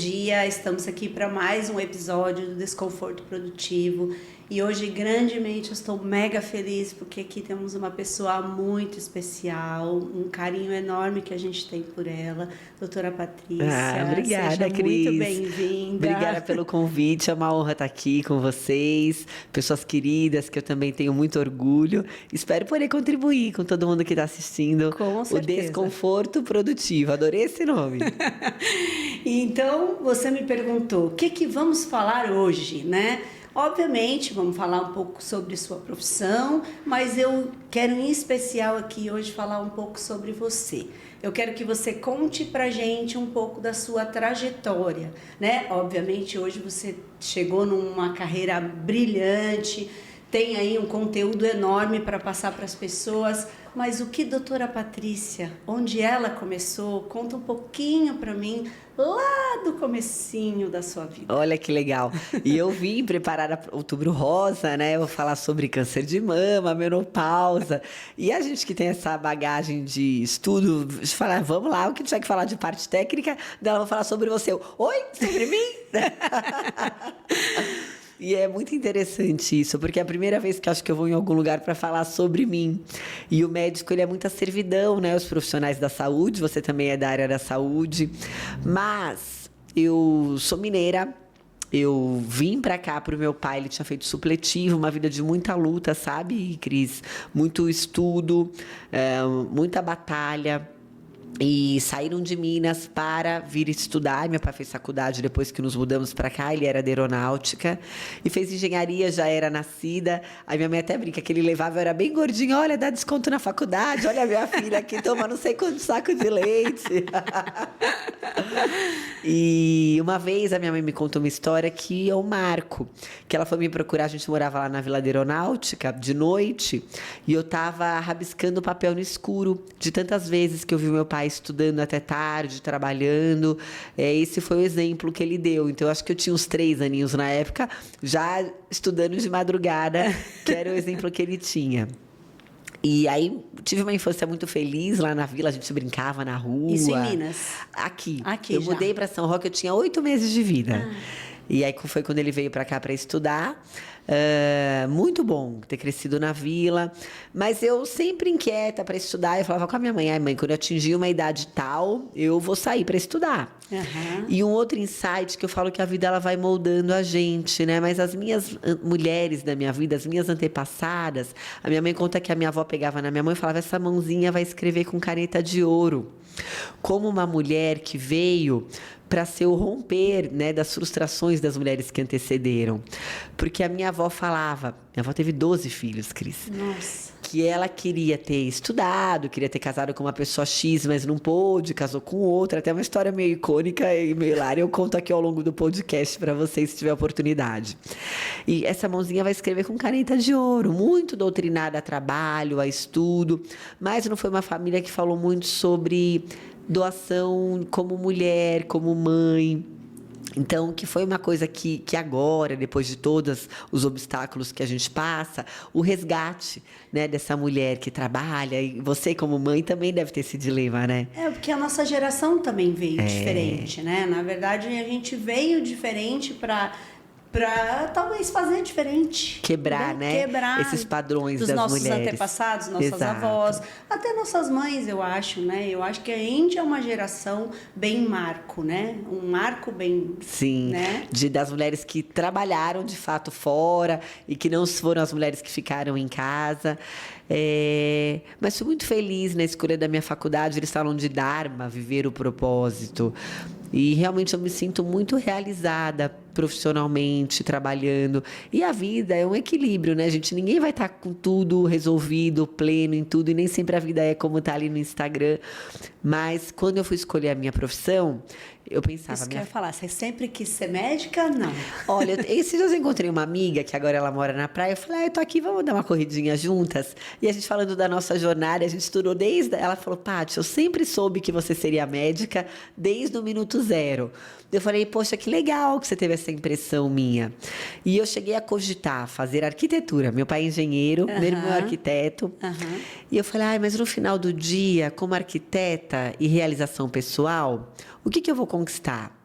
dia, estamos aqui para mais um episódio do Desconforto Produtivo e hoje grandemente eu estou mega feliz porque aqui temos uma pessoa muito especial, um carinho enorme que a gente tem por ela, doutora Patrícia. Obrigada, seja Cris. muito bem-vinda. Obrigada pelo convite, é uma honra estar aqui com vocês, pessoas queridas que eu também tenho muito orgulho. Espero poder contribuir com todo mundo que está assistindo. Com certeza. O Desconforto Produtivo, adorei esse nome. Então, você me perguntou, o que vamos falar hoje, né? Obviamente, vamos falar um pouco sobre sua profissão, mas eu quero em especial aqui hoje falar um pouco sobre você. Eu quero que você conte pra gente um pouco da sua trajetória, né? Obviamente, hoje você chegou numa carreira brilhante, tem aí um conteúdo enorme para passar para as pessoas, mas o que doutora Patrícia, onde ela começou, conta um pouquinho para mim lá do comecinho da sua vida. Olha que legal. E eu vim preparada para Outubro Rosa, né? Eu vou falar sobre câncer de mama, menopausa. E a gente que tem essa bagagem de estudo, de falar, vamos lá, o que tiver que falar de parte técnica, dela vou falar sobre você. Oi, sobre mim? E é muito interessante isso, porque é a primeira vez que eu acho que eu vou em algum lugar para falar sobre mim. E o médico, ele é muita servidão, né? Os profissionais da saúde, você também é da área da saúde. Mas eu sou mineira, eu vim para cá pro meu pai, ele tinha feito supletivo, uma vida de muita luta, sabe, Cris? Muito estudo, muita batalha. E saíram de Minas para vir estudar. Meu pai fez faculdade depois que nos mudamos para cá. Ele era da aeronáutica e fez engenharia, já era nascida. Aí minha mãe até brinca que ele levava, eu era bem gordinho. Olha, dá desconto na faculdade. Olha a minha filha aqui, toma não sei quanto saco de leite. E uma vez a minha mãe me contou uma história que é o marco. Que ela foi me procurar, a gente morava lá na Vila da Aeronáutica, de noite. E eu tava rabiscando papel no escuro, de tantas vezes que eu vi meu pai estudando até tarde, trabalhando. Esse foi o exemplo que ele deu. Então, eu acho que eu tinha uns 3 aninhos na época, já estudando de madrugada, que era o exemplo que ele tinha. E aí, tive uma infância muito feliz lá na vila, a gente brincava na rua. Isso em Minas? Aqui. Já. Eu mudei para São Roque, eu tinha 8 meses de vida. E aí foi quando ele veio para cá para estudar. Muito bom ter crescido na vila. Mas eu sempre inquieta para estudar. Eu falava com a minha mãe, mãe, quando eu atingir uma idade tal, eu vou sair para estudar. Uhum. E um outro insight que eu falo que a vida ela vai moldando a gente, né? Mas as minhas mulheres da minha vida, as minhas antepassadas, a minha mãe conta que a minha avó pegava na minha mão e falava, essa mãozinha vai escrever com caneta de ouro. Como uma mulher que veio para ser o romper, né, das frustrações das mulheres que antecederam. Porque a minha avó falava, minha avó teve 12 filhos, Cris. Nossa. Que ela queria ter estudado, queria ter casado com uma pessoa X, mas não pôde, casou com outra. Até uma história meio icônica e meio hilária. Eu conto aqui ao longo do podcast para vocês, se tiver oportunidade. E essa mãozinha vai escrever com caneta de ouro, muito doutrinada a trabalho, a estudo. Mas não foi uma família que falou muito sobre doação como mulher, como mãe. Então, que foi uma coisa que agora, depois de todos os obstáculos que a gente passa, o resgate, né, dessa mulher que trabalha, e você como mãe também deve ter esse dilema, né? Porque a nossa geração também veio diferente, né? Na verdade, a gente veio diferente para talvez fazer diferente. Quebrar, né? Quebrar esses padrões das mulheres. Dos nossos antepassados, nossas Exato. avós, até nossas mães, eu acho, né? Eu acho que a gente é uma geração bem marco, né? Um marco bem... Sim, né? das mulheres que trabalharam de fato fora e que não foram as mulheres que ficaram em casa. Mas fui muito feliz na escolha da minha faculdade. Eles falam de Dharma, viver o propósito. E realmente eu me sinto muito realizada profissionalmente, trabalhando. E a vida é um equilíbrio, né, gente? Ninguém vai estar com tudo resolvido, pleno em tudo, e nem sempre a vida é como está ali no Instagram. Mas quando eu fui escolher a minha profissão, eu pensava... Isso que eu ia falar, você sempre quis ser médica? Não. Olha, esses dias eu encontrei uma amiga, que agora ela mora na praia, eu falei, eu tô aqui, vamos dar uma corridinha juntas? E a gente falando da nossa jornada, a gente estudou desde... Ela falou, Paty, eu sempre soube que você seria médica desde o minuto 0. Eu falei, poxa, que legal que você teve essa impressão minha. E eu cheguei a cogitar fazer arquitetura. Meu pai é engenheiro, meu irmão é arquiteto. E eu falei, mas no final do dia, como arquiteta e realização pessoal, o que eu vou conquistar?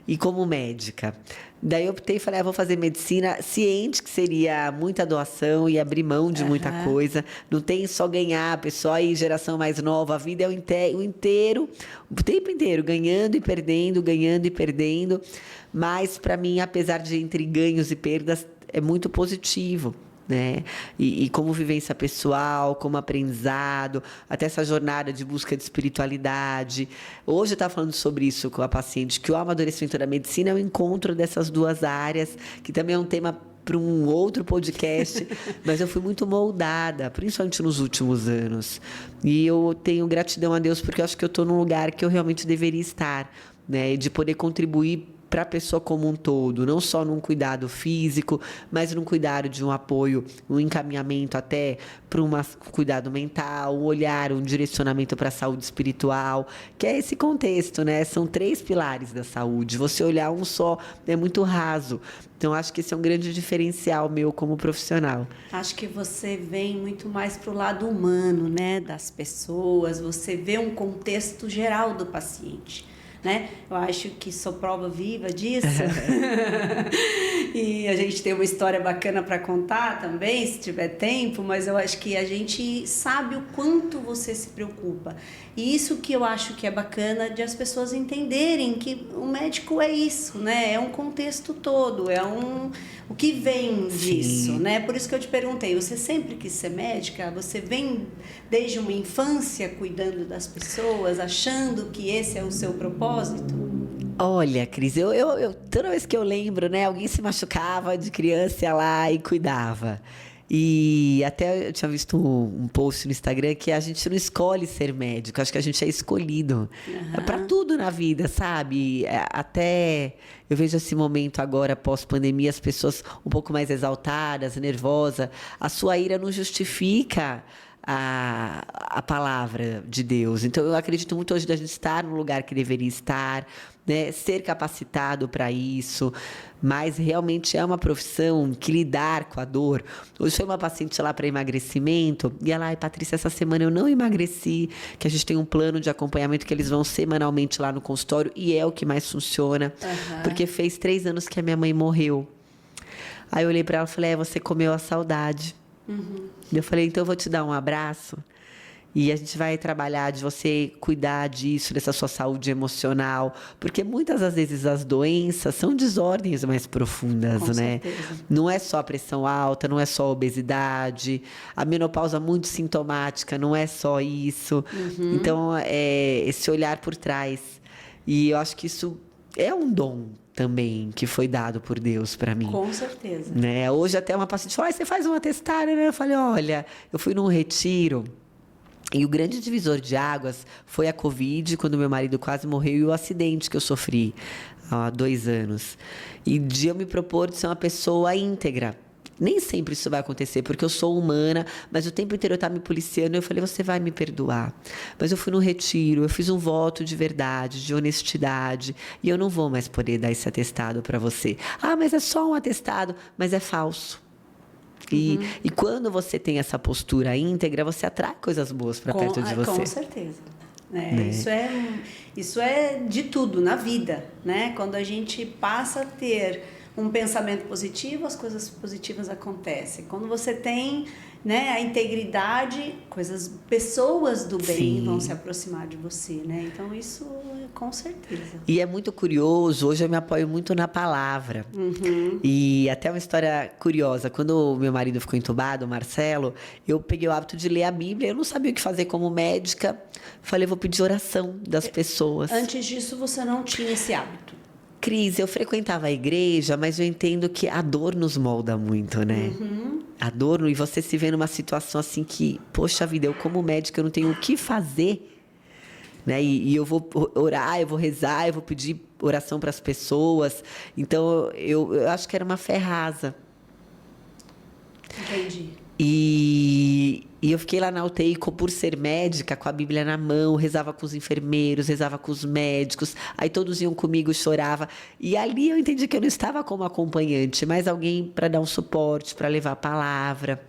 e como médica. Daí eu optei e falei, vou fazer medicina, ciente que seria muita doação e abrir mão de muita coisa. Não tem só ganhar, pessoal aí, geração mais nova, a vida é o inteiro, o tempo inteiro, ganhando e perdendo, ganhando e perdendo. Mas, para mim, apesar de entre ganhos e perdas, é muito positivo. Né? E como vivência pessoal, como aprendizado, até essa jornada de busca de espiritualidade. Hoje eu estava falando sobre isso com a paciente, que o amadurecimento da medicina é o encontro dessas duas áreas, que também é um tema para um outro podcast, mas eu fui muito moldada, principalmente nos últimos anos. E eu tenho gratidão a Deus, porque eu acho que eu estou num lugar que eu realmente deveria estar, né? De poder contribuir para a pessoa como um todo, não só num cuidado físico, mas num cuidado de um apoio, um encaminhamento até para um cuidado mental, um olhar, um direcionamento para a saúde espiritual, que é esse contexto, né? São 3 pilares da saúde. Você olhar um só é muito raso. Então, acho que esse é um grande diferencial meu como profissional. Acho que você vem muito mais para o lado humano, né? Das pessoas, você vê um contexto geral do paciente. Né? Eu acho que sou prova viva disso. E a gente tem uma história bacana para contar também, se tiver tempo, mas eu acho que a gente sabe o quanto você se preocupa. E isso que eu acho que é bacana de as pessoas entenderem que o médico é isso, né? É um contexto todo, o que vem disso, né? Por isso que eu te perguntei, você sempre quis ser médica? Você vem desde uma infância cuidando das pessoas, achando que esse é o seu propósito? Olha, Cris, eu toda vez que eu lembro, né, alguém se machucava de criança, ia lá e cuidava. E até eu tinha visto um post no Instagram que a gente não escolhe ser médico, acho que a gente é escolhido para tudo na vida, sabe? Até eu vejo esse momento agora, pós-pandemia, as pessoas um pouco mais exaltadas, nervosas. A sua ira não justifica a palavra de Deus. Então, eu acredito muito hoje da gente estar no lugar que deveria estar, né? Ser capacitado para isso, mas realmente é uma profissão que lidar com a dor. Hoje foi uma paciente lá para emagrecimento e ela, Patrícia, essa semana eu não emagreci, que a gente tem um plano de acompanhamento que eles vão semanalmente lá no consultório e é o que mais funciona, porque fez 3 anos que a minha mãe morreu. Aí eu olhei para ela e falei, você comeu a saudade. Eu falei, então eu vou te dar um abraço e a gente vai trabalhar de você cuidar disso, dessa sua saúde emocional, porque muitas das vezes as doenças são desordens mais profundas, Com né? certeza. Não é só a pressão alta, não é só a obesidade, a menopausa muito sintomática, não é só isso. Então, é esse olhar por trás. E eu acho que isso é um dom também que foi dado por Deus para mim. Com certeza. Né? Hoje até uma paciente falou, você faz um atestado, né? Eu falei, olha, eu fui num retiro e o grande divisor de águas foi a Covid, quando meu marido quase morreu, e o acidente que eu sofri há 2 anos. E de eu me propor de ser uma pessoa íntegra. Nem sempre isso vai acontecer, porque eu sou humana, mas o tempo inteiro eu estava me policiando e eu falei, você vai me perdoar. Mas eu fui no retiro, eu fiz um voto de verdade, de honestidade, e eu não vou mais poder dar esse atestado para você. Mas é só um atestado, mas é falso. E quando você tem essa postura íntegra, você atrai coisas boas para perto de você. Com certeza. Isso é de tudo na vida, né? Quando a gente passa a ter um pensamento positivo, as coisas positivas acontecem. Quando você tem, né, a integridade, pessoas do bem vão se aproximar de você, né? Então, isso com certeza. E é muito curioso, hoje eu me apoio muito na palavra. E até uma história curiosa, quando o meu marido ficou entubado, o Marcelo, eu peguei o hábito de ler a Bíblia, eu não sabia o que fazer como médica, falei, vou pedir oração das pessoas. Antes disso, você não tinha esse hábito? Cris, eu frequentava a igreja, mas eu entendo que a dor nos molda muito, né? A dor, e você se vê numa situação assim que, poxa vida, eu como médica, eu não tenho o que fazer, né? E eu vou orar, eu vou rezar, eu vou pedir oração para as pessoas. Então, eu acho que era uma fé rasa. Entendi. E eu fiquei lá na UTI, por ser médica, com a Bíblia na mão, rezava com os enfermeiros, rezava com os médicos, aí todos iam comigo, chorava. E ali eu entendi que eu não estava como acompanhante, mas alguém para dar um suporte, para levar a palavra.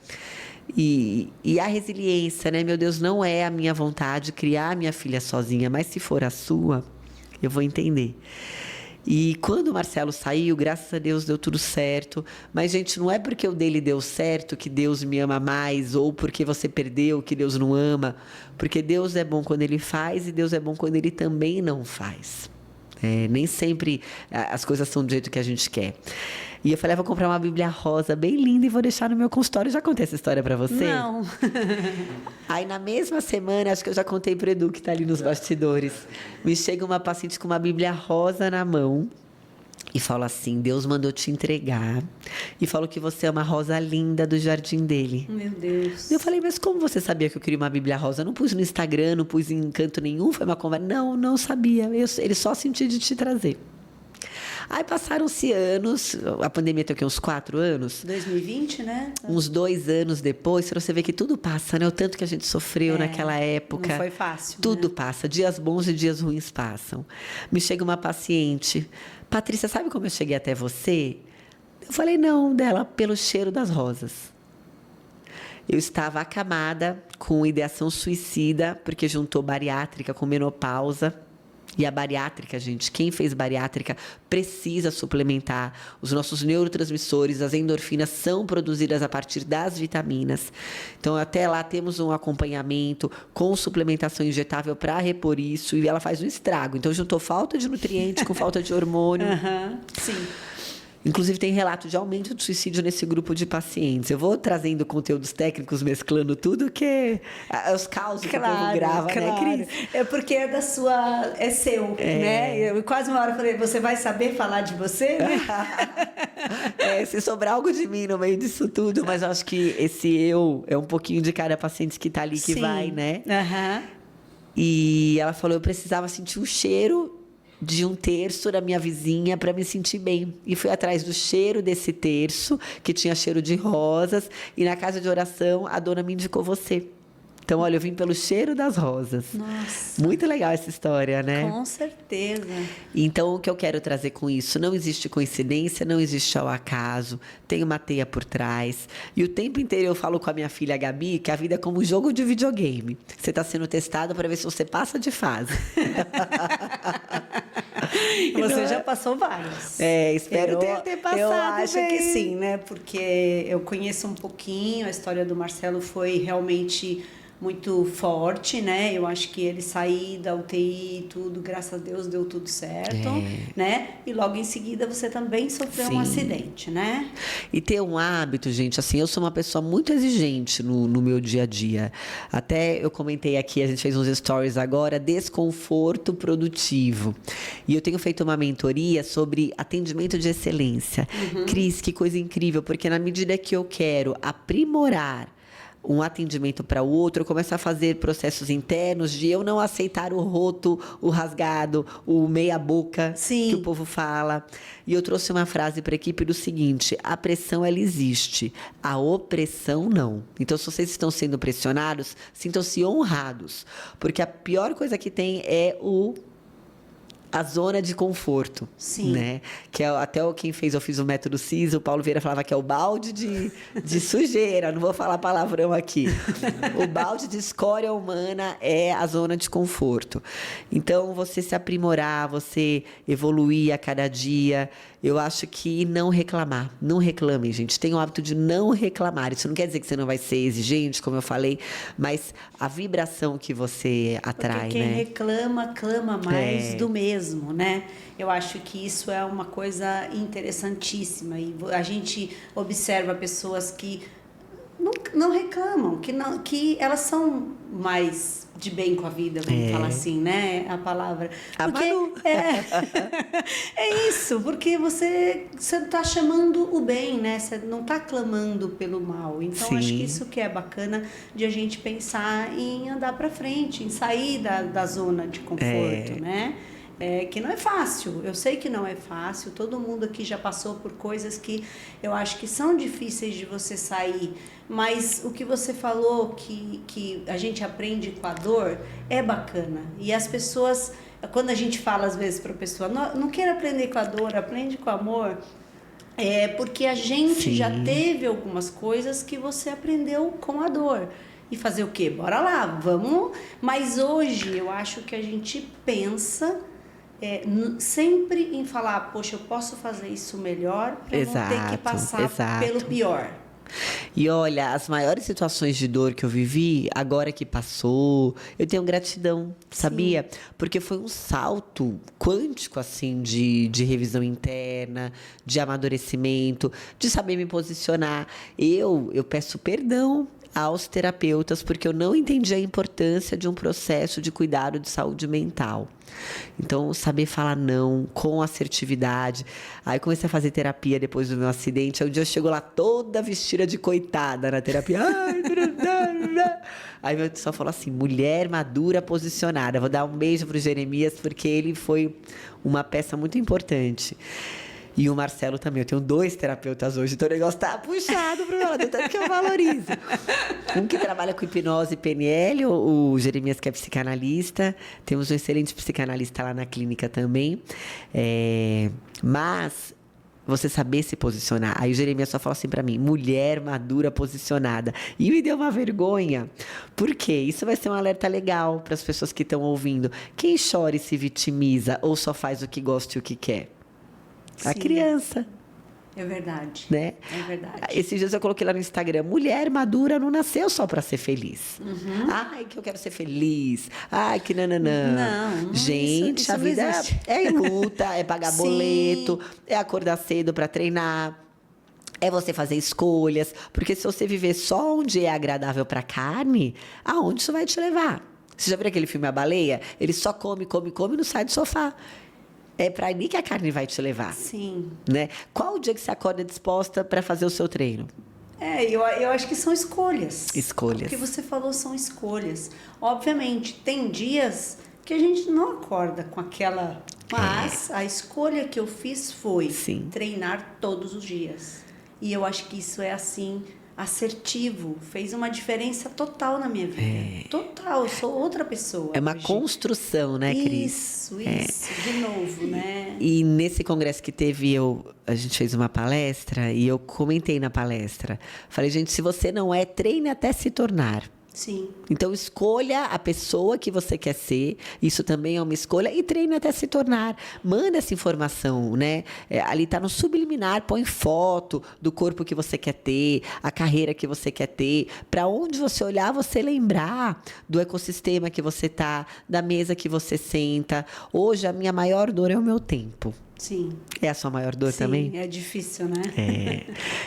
E a resiliência, né? Meu Deus, não é a minha vontade criar a minha filha sozinha, mas se for a sua, eu vou entender. E quando o Marcelo saiu, graças a Deus deu tudo certo. Mas, gente, não é porque o dele deu certo que Deus me ama mais, ou porque você perdeu que Deus não ama. Porque Deus é bom quando Ele faz e Deus é bom quando Ele também não faz. Nem sempre as coisas são do jeito que a gente quer. E eu falei, vou comprar uma Bíblia rosa bem linda e vou deixar no meu consultório. Já contei essa história pra você? Não. Aí na mesma semana, acho que eu já contei pro Edu, que tá ali nos bastidores, me chega uma paciente com uma Bíblia rosa na mão e fala assim, Deus mandou te entregar e falou que você é uma rosa linda do jardim dele. Meu Deus. Eu falei, mas como você sabia que eu queria uma Bíblia rosa? Eu não pus no Instagram, não pus em canto nenhum, foi uma conversa. Não sabia. Ele só sentiu de te trazer. Aí passaram-se anos, a pandemia tem o quê? Uns 4 anos? 2020, né? Uns 2 anos depois, pra você ver que tudo passa, né? O tanto que a gente sofreu naquela época. Não foi fácil. Tudo né? passa, dias bons e dias ruins passam. Me chega uma paciente, Patrícia, sabe como eu cheguei até você? Eu falei, não, dela, pelo cheiro das rosas. Eu estava acamada com ideação suicida, porque juntou bariátrica com menopausa. E a bariátrica, gente, quem fez bariátrica precisa suplementar. Os nossos neurotransmissores, as endorfinas, são produzidas a partir das vitaminas. Então, até lá temos um acompanhamento com suplementação injetável para repor isso. E ela faz um estrago. Então, juntou falta de nutriente com falta de hormônio. Sim. Inclusive, tem relato de aumento de suicídio nesse grupo de pacientes. Eu vou trazendo conteúdos técnicos, mesclando tudo, que é os causos que o povo grava, né, Cris? É porque é seu, né? Eu quase uma hora falei, você vai saber falar de você, né? Se sobrar algo de mim no meio disso tudo, mas eu acho que esse eu é um pouquinho de cada paciente que tá ali que Sim. vai, né? Aham. E ela falou, eu precisava sentir o cheiro de um terço da minha vizinha para me sentir bem. E fui atrás do cheiro desse terço, que tinha cheiro de rosas, e na casa de oração a dona me indicou você. Então, olha, eu vim pelo cheiro das rosas. Nossa. Muito legal essa história, né? Com certeza. Então, o que eu quero trazer com isso? Não existe coincidência, não existe ao acaso, tem uma teia por trás. E o tempo inteiro eu falo com a minha filha Gabi que a vida é como um jogo de videogame. Você está sendo testado para ver se você passa de fase. Você já passou vários. Espero ter passado. Eu acho bem. que sim, né? Porque eu conheço um pouquinho, a história do Marcelo foi realmente muito forte, né? Eu acho que ele sair da UTI e tudo, graças a Deus, deu tudo certo, né? E logo em seguida você também sofreu um acidente, né? E ter um hábito, gente, assim, eu sou uma pessoa muito exigente no meu dia a dia. Até eu comentei aqui, a gente fez uns stories agora, desconforto produtivo. E eu tenho feito uma mentoria sobre atendimento de excelência. Cris, que coisa incrível, porque na medida que eu quero aprimorar um atendimento para o outro, eu começo a fazer processos internos de eu não aceitar o roto, o rasgado, o meia-boca que o povo fala. E eu trouxe uma frase para a equipe do seguinte: a pressão, ela existe, a opressão não. Então, se vocês estão sendo pressionados, sintam-se honrados, porque a pior coisa que tem é a zona de conforto, né? Que é até quem fez, eu fiz o método CIS, o Paulo Vieira falava que é o balde de sujeira, não vou falar palavrão aqui. O balde de escória humana é a zona de conforto. Então, você se aprimorar, você evoluir a cada dia, eu acho que não reclamar. Não reclamem, gente. Tenha o hábito de não reclamar. Isso não quer dizer que você não vai ser exigente, como eu falei, mas a vibração que você atrai, porque quem né? reclama, clama mais do mesmo, né? Eu acho que isso é uma coisa interessantíssima. E a gente observa pessoas que não reclamam, que elas são mais de bem com a vida, vamos falar assim, né? A palavra. Porque é isso, porque você está chamando o bem, né? Você não está clamando pelo mal. Então, acho que isso que é bacana de a gente pensar em andar para frente, em sair da zona de conforto, né? Que não é fácil, eu sei que não é fácil, todo mundo aqui já passou por coisas que eu acho que são difíceis de você sair, mas o que você falou, que a gente aprende com a dor, é bacana. E as pessoas, quando a gente fala às vezes para a pessoa, não queira aprender com a dor, aprende com o amor, porque a gente já teve algumas coisas que você aprendeu com a dor. E fazer o quê? Bora lá, vamos. Mas hoje eu acho que a gente pensa sempre em falar, poxa, eu posso fazer isso melhor para não ter que passar pelo pior. E olha, as maiores situações de dor que eu vivi, agora que passou, eu tenho gratidão, sabia? Sim. Porque foi um salto quântico, assim, de revisão interna, de amadurecimento, de saber me posicionar. Eu peço perdão aos terapeutas, porque eu não entendi a importância de um processo de cuidado de saúde mental. Então, saber falar não com assertividade. Aí comecei a fazer terapia depois do meu acidente. Aí um dia eu chego lá toda vestida de coitada na terapia. Aí meu pessoal falou assim, mulher madura posicionada. Vou dar um beijo pro Jeremias, porque ele foi uma peça muito importante. E o Marcelo também. Eu tenho 2 terapeutas hoje, então o negócio tá puxado pro meu lado, tanto que eu valorizo. Um que trabalha com hipnose e PNL, o Jeremias, que é psicanalista. Temos um excelente psicanalista lá na clínica também. Mas você saber se posicionar. Aí o Jeremias só fala assim pra mim, mulher madura posicionada. E me deu uma vergonha. Por quê? Isso vai ser um alerta legal para as pessoas que estão ouvindo. Quem chora e se vitimiza ou só faz o que gosta e o que quer? A criança. É verdade. Né? É verdade. Esses dias eu coloquei lá no Instagram, mulher madura não nasceu só para ser feliz. Ai, que eu quero ser feliz. Ai, que nananã. Não. Gente, isso a vida é luta, é pagar boleto, é acordar cedo para treinar. É você fazer escolhas. Porque se você viver só onde é agradável para a carne, aonde isso vai te levar? Você já viu aquele filme A Baleia? Ele só come e não sai do sofá. É para ali que a carne vai te levar. Sim. Né? Qual o dia que você acorda disposta para fazer o seu treino? Eu acho que são escolhas. Escolhas. O que você falou são escolhas. Obviamente, tem dias que a gente não acorda com aquela... Mas a escolha que eu fiz foi treinar todos os dias. E eu acho que isso é assim... assertivo, fez uma diferença total na minha vida. Total, eu sou outra pessoa. É uma hoje. Construção, né, Cris? Isso, de novo, né? E nesse congresso que teve, a gente fez uma palestra e eu comentei na palestra. Falei, gente, se você não é, treine até se tornar. Sim. Então, escolha a pessoa que você quer ser. Isso também é uma escolha. E treine até se tornar. Manda essa informação, né? Ali está no subliminar. Põe foto do corpo que você quer ter, a carreira que você quer ter. Para onde você olhar, você lembrar do ecossistema que você está, da mesa que você senta. Hoje, a minha maior dor é o meu tempo. Sim. É a sua maior dor também? Sim, é difícil, né?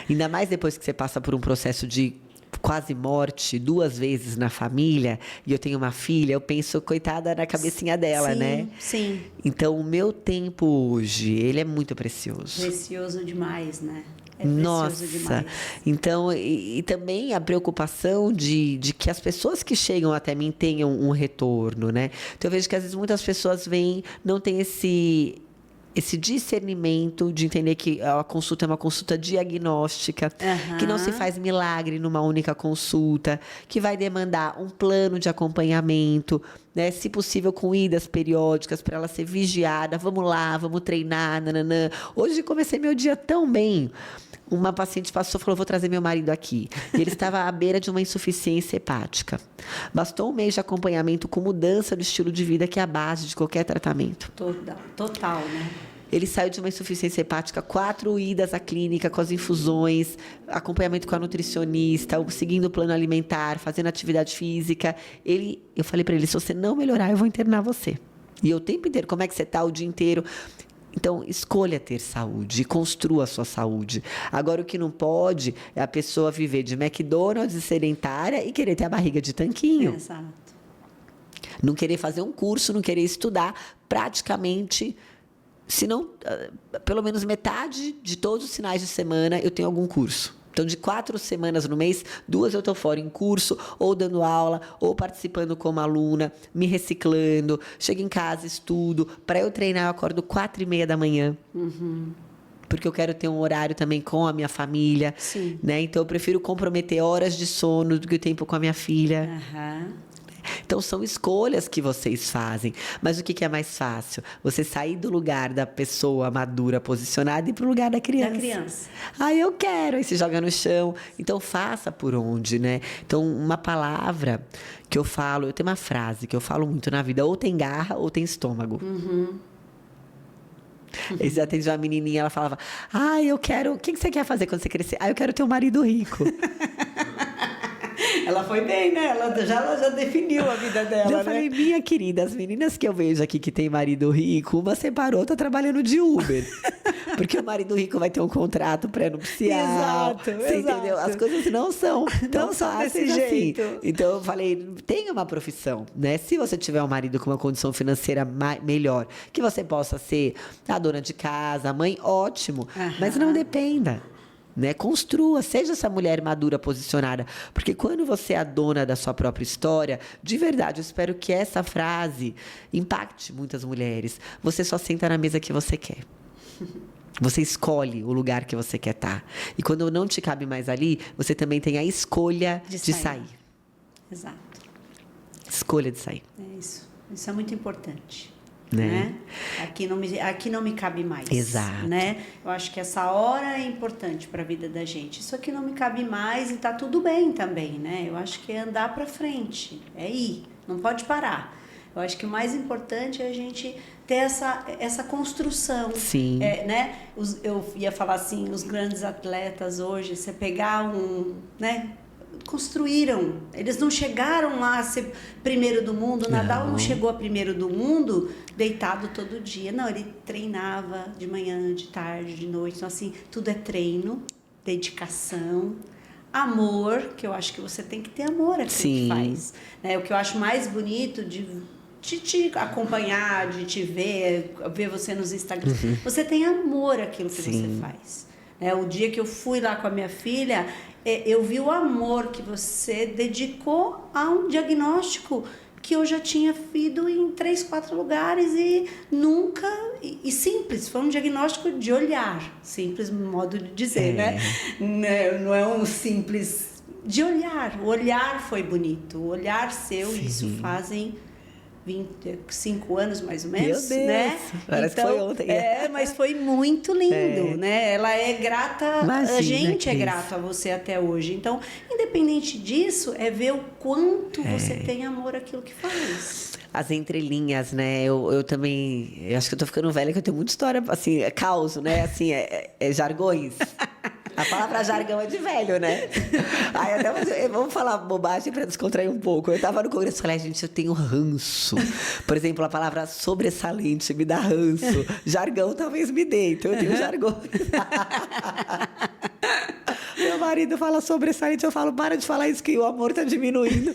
Ainda mais depois que você passa por um processo de quase morte 2 vezes na família, e eu tenho uma filha, eu penso, coitada, na cabecinha dela, né? Sim. Então, o meu tempo hoje, ele é muito precioso. Precioso demais, né? Nossa, demais. Então, e também a preocupação de que as pessoas que chegam até mim tenham um retorno, né? Então, eu vejo que às vezes muitas pessoas vêm, não tem esse discernimento de entender que a consulta é uma consulta diagnóstica, que não se faz milagre numa única consulta, que vai demandar um plano de acompanhamento, né? Se possível com idas periódicas para ela ser vigiada. Vamos lá, vamos treinar, nananã. Hoje comecei meu dia tão bem. Uma paciente passou e falou, vou trazer meu marido aqui. E ele estava à beira de uma insuficiência hepática. Bastou 1 mês de acompanhamento com mudança do estilo de vida, que é a base de qualquer tratamento. Total, né? Ele saiu de uma insuficiência hepática, 4 idas à clínica com as infusões, acompanhamento com a nutricionista, seguindo o plano alimentar, fazendo atividade física. Eu falei para ele, se você não melhorar, eu vou internar você. E eu o tempo inteiro, como é que você está o dia inteiro? Então, escolha ter saúde e construa a sua saúde. Agora, o que não pode é a pessoa viver de McDonald's e sedentária e querer ter a barriga de tanquinho. Exato. Não querer fazer um curso, não querer estudar praticamente... Se não, pelo menos metade de todos os finais de semana eu tenho algum curso. Então, de 4 semanas no mês, 2 eu estou fora em curso, ou dando aula, ou participando como aluna, me reciclando. Chego em casa, estudo. Para eu treinar, eu acordo 4h30 da manhã. Porque eu quero ter um horário também com a minha família. Sim. Né? Então, eu prefiro comprometer horas de sono do que o tempo com a minha filha. Então, são escolhas que vocês fazem. Mas o que é mais fácil? Você sair do lugar da pessoa madura, posicionada, e ir para o lugar da criança. Da criança. Eu quero. Aí se joga no chão. Então, faça por onde, né? Então, uma palavra que eu falo... Eu tenho uma frase que eu falo muito na vida. Ou tem garra ou tem estômago. Esse atendeu uma menininha, ela falava, eu quero... O que você quer fazer quando você crescer? Eu quero ter um marido rico. Ela foi bem, né? Ela já definiu a vida dela, Eu falei, minha querida, as meninas que eu vejo aqui que tem marido rico, uma separou, tá trabalhando de Uber. Porque o marido rico vai ter um contrato pré-nupcial. Exato, você entendeu? As coisas não são tão Não são fáceis desse assim. jeito. Então eu falei, tenha uma profissão, né? Se você tiver um marido com uma condição financeira melhor, que você possa ser a dona de casa, a mãe, ótimo. Mas não dependa. Né? Construa, seja essa mulher madura, posicionada. Porque quando você é a dona da sua própria história, de verdade, eu espero que essa frase impacte muitas mulheres. Você só senta na mesa que você quer. Você escolhe o lugar que você quer estar. E quando não te cabe mais ali, você também tem a escolha de sair. Exato. Escolha de sair. É isso. Isso é muito importante. Né? Aqui não me cabe mais. Exato. Né? Eu acho que essa hora é importante para a vida da gente. Isso aqui não me cabe mais e tá tudo bem também, né? Eu acho que é andar para frente, é ir, não pode parar. Eu acho que o mais importante é a gente ter essa construção. Sim. Né? Eu ia falar assim, os grandes atletas hoje, você pegar né? Construíram, eles não chegaram lá a ser primeiro do mundo, Nadal não chegou a primeiro do mundo deitado todo dia, não, ele treinava de manhã, de tarde, de noite, então assim, tudo é treino, dedicação, amor, que eu acho que você tem que ter amor àquilo que faz, né? O que eu acho mais bonito de te acompanhar, de te ver você nos Instagrams, você tem amor àquilo que você faz. O dia que eu fui lá com a minha filha, eu vi o amor que você dedicou a um diagnóstico que eu já tinha ido em 3, 4 lugares e nunca... E simples, foi um diagnóstico de olhar. Simples modo de dizer, né? Não é um simples... De olhar. O olhar foi bonito. O olhar seu, isso fazem... 25 anos, mais ou menos, Meu Deus, né? parece que foi ontem. Mas foi muito lindo, né? Ela é grata, a gente é Cris. grato a você até hoje. Então, independente disso, é ver o quanto você tem amor àquilo que faz. As entrelinhas, né? Eu também... Eu acho que eu tô ficando velha, que eu tenho muita história, assim, caos, né? Assim, jargões. A palavra jargão é de velho, né? Vamos falar bobagem para descontrair um pouco. Eu tava no congresso e falei, gente, eu tenho ranço. Por exemplo, a palavra sobressalente me dá ranço. Jargão talvez me dê, então eu tenho jargão. Meu marido fala sobressalente, eu falo, para de falar isso que o amor tá diminuindo.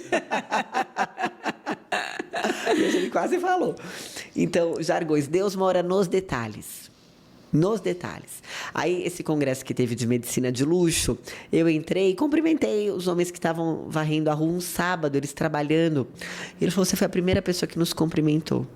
E ele quase falou. Então, jargões. Deus mora nos detalhes. Nos detalhes. Aí, esse congresso que teve de medicina de luxo, eu entrei e cumprimentei os homens que estavam varrendo a rua um sábado, eles trabalhando. Ele falou, você foi a primeira pessoa que nos cumprimentou.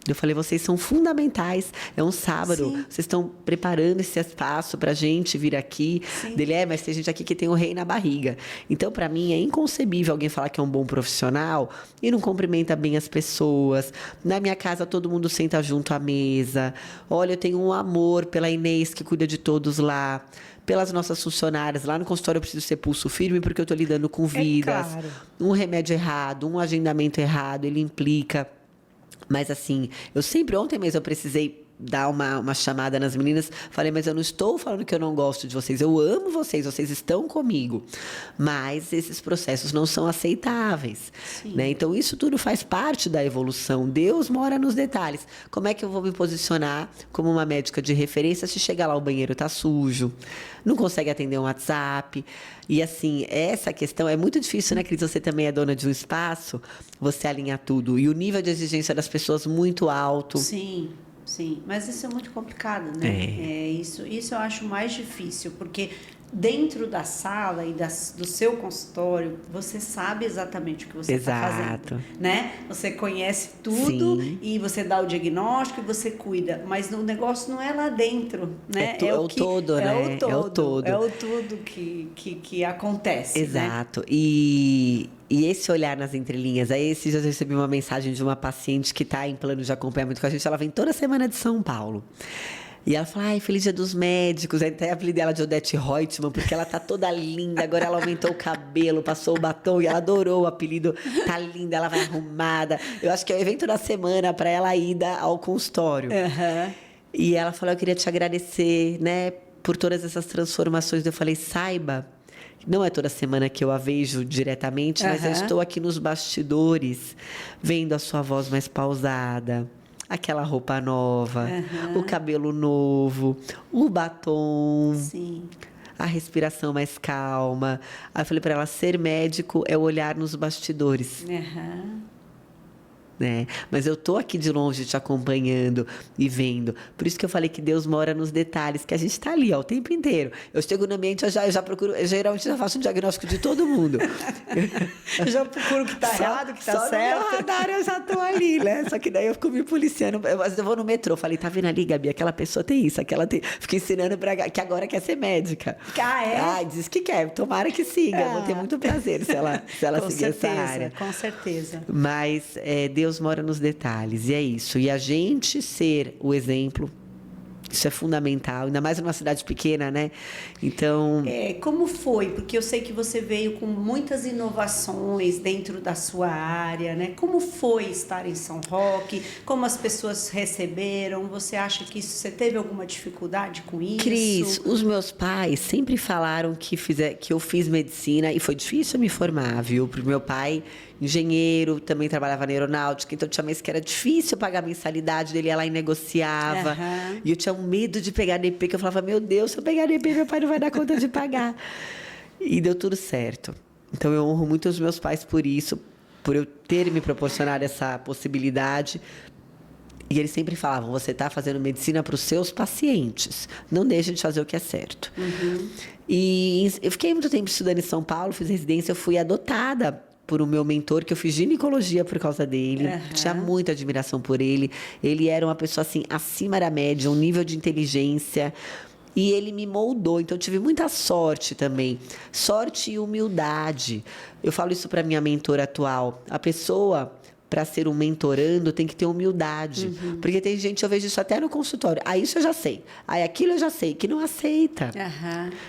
Eu falei, vocês são fundamentais. É um sábado, vocês estão preparando esse espaço para a gente vir aqui. Dele, mas tem gente aqui que tem o rei na barriga. Então, para mim, é inconcebível alguém falar que é um bom profissional e não cumprimenta bem as pessoas. Na minha casa, todo mundo senta junto à mesa. Olha, eu tenho um amor pela Inês, que cuida de todos lá. Pelas nossas funcionárias. Lá no consultório eu preciso ser pulso firme, porque eu estou lidando com vidas. Claro. Um remédio errado, um agendamento errado, ele implica... Mas assim, ontem mesmo eu precisei dar uma chamada nas meninas, falei, mas eu não estou falando que eu não gosto de vocês, eu amo vocês estão comigo, mas esses processos não são aceitáveis, né? Então isso tudo faz parte da evolução, Deus mora nos detalhes. Como é que eu vou me posicionar como uma médica de referência se chegar lá o banheiro tá sujo, não consegue atender um WhatsApp? E assim, essa questão é muito difícil, né, Cris? Você também é dona de um espaço, você alinha tudo. E o nível de exigência das pessoas muito alto. Sim, mas isso é muito complicado, né? Isso eu acho mais difícil, porque dentro da sala e do seu consultório, você sabe exatamente o que você está fazendo, né? Você conhece tudo e você dá o diagnóstico e você cuida, mas o negócio não é lá dentro, né? É o todo, né? É o todo que acontece. Exato. Né? E esse olhar nas entrelinhas, aí esses dias eu recebi uma mensagem de uma paciente que está em plano de acompanhamento com a gente, ela vem toda semana de São Paulo. E ela fala, ai, feliz dia dos médicos. Aí até apelidei ela de Odete Reutemann, porque ela tá toda linda. Agora ela aumentou o cabelo, passou o batom e ela adorou o apelido. Tá linda, ela vai arrumada. Eu acho que é o evento da semana para ela ida ao consultório. E ela falou, eu queria te agradecer, né, por todas essas transformações. Eu falei, saiba, não é toda semana que eu a vejo diretamente, mas eu estou aqui nos bastidores, vendo a sua voz mais pausada, aquela roupa nova, o cabelo novo, o batom. Sim. A respiração mais calma. Aí eu falei para ela, ser médico é o olhar nos bastidores. Né? Mas eu tô aqui de longe te acompanhando e vendo. Por isso que eu falei que Deus mora nos detalhes, que a gente tá ali, ó, o tempo inteiro. Eu chego no ambiente, eu já procuro, eu geralmente já faço um diagnóstico de todo mundo. Eu já procuro o que tá errado, o que tá certo. Só no meu radar eu já tô ali, né? Só que daí eu fico me policiando. Mas eu vou no metrô, falei, tá vendo ali, Gabi? Aquela pessoa tem isso, aquela tem. Fiquei ensinando que agora quer ser médica. Diz que quer. Tomara que siga. Vou ter muito prazer se ela seguir essa área. Com certeza. Mas Deus mora nos detalhes, e é isso. E a gente ser o exemplo, isso é fundamental, ainda mais numa cidade pequena, né? Então... como foi? Porque eu sei que você veio com muitas inovações dentro da sua área, né? Como foi estar em São Roque? Como as pessoas receberam? Você acha que você teve alguma dificuldade com isso? Cris, os meus pais sempre falaram que eu fiz medicina e foi difícil me formar, viu? Porque meu pai, engenheiro, também trabalhava na aeronáutica, então tinha mês que era difícil pagar a mensalidade dele, ia lá e negociava. E eu tinha um medo de pegar DP, que eu falava, meu Deus, se eu pegar DP, meu pai não vai dar conta de pagar. E deu tudo certo. Então eu honro muito os meus pais por isso, por eu ter me proporcionado essa possibilidade. E eles sempre falavam, você está fazendo medicina para os seus pacientes, não deixe de fazer o que é certo. E eu fiquei muito tempo estudando em São Paulo, fiz residência, eu fui adotada por o meu mentor, que eu fiz ginecologia por causa dele. Tinha muita admiração por ele. Ele era uma pessoa, assim, acima da média, um nível de inteligência. E ele me moldou. Então, eu tive muita sorte também. Sorte e humildade. Eu falo isso para minha mentora atual. A pessoa, para ser um mentorando, tem que ter humildade. Porque tem gente, eu vejo isso até no consultório. Isso eu já sei. Aquilo eu já sei, que não aceita.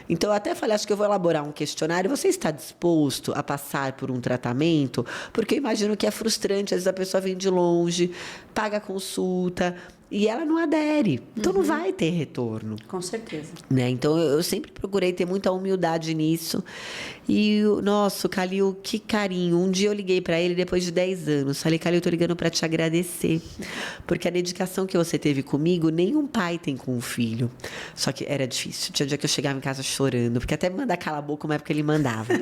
Então, eu até falei, acho que eu vou elaborar um questionário. Você está disposto a passar por um tratamento? Porque eu imagino que é frustrante. Às vezes a pessoa vem de longe, paga a consulta e ela não adere. Então, não vai ter retorno. Com certeza. Né? Então, eu sempre procurei ter muita humildade nisso. E, nossa, Calil, que carinho. Um dia eu liguei para ele depois de 10 anos. Falei, Calil, eu tô ligando para te agradecer. Porque a dedicação que você teve comigo, nenhum pai tem com um filho. Só que era difícil. Tinha um dia que eu chegava em casa chorando. Porque até me mandar calar a boca, uma época ele mandava.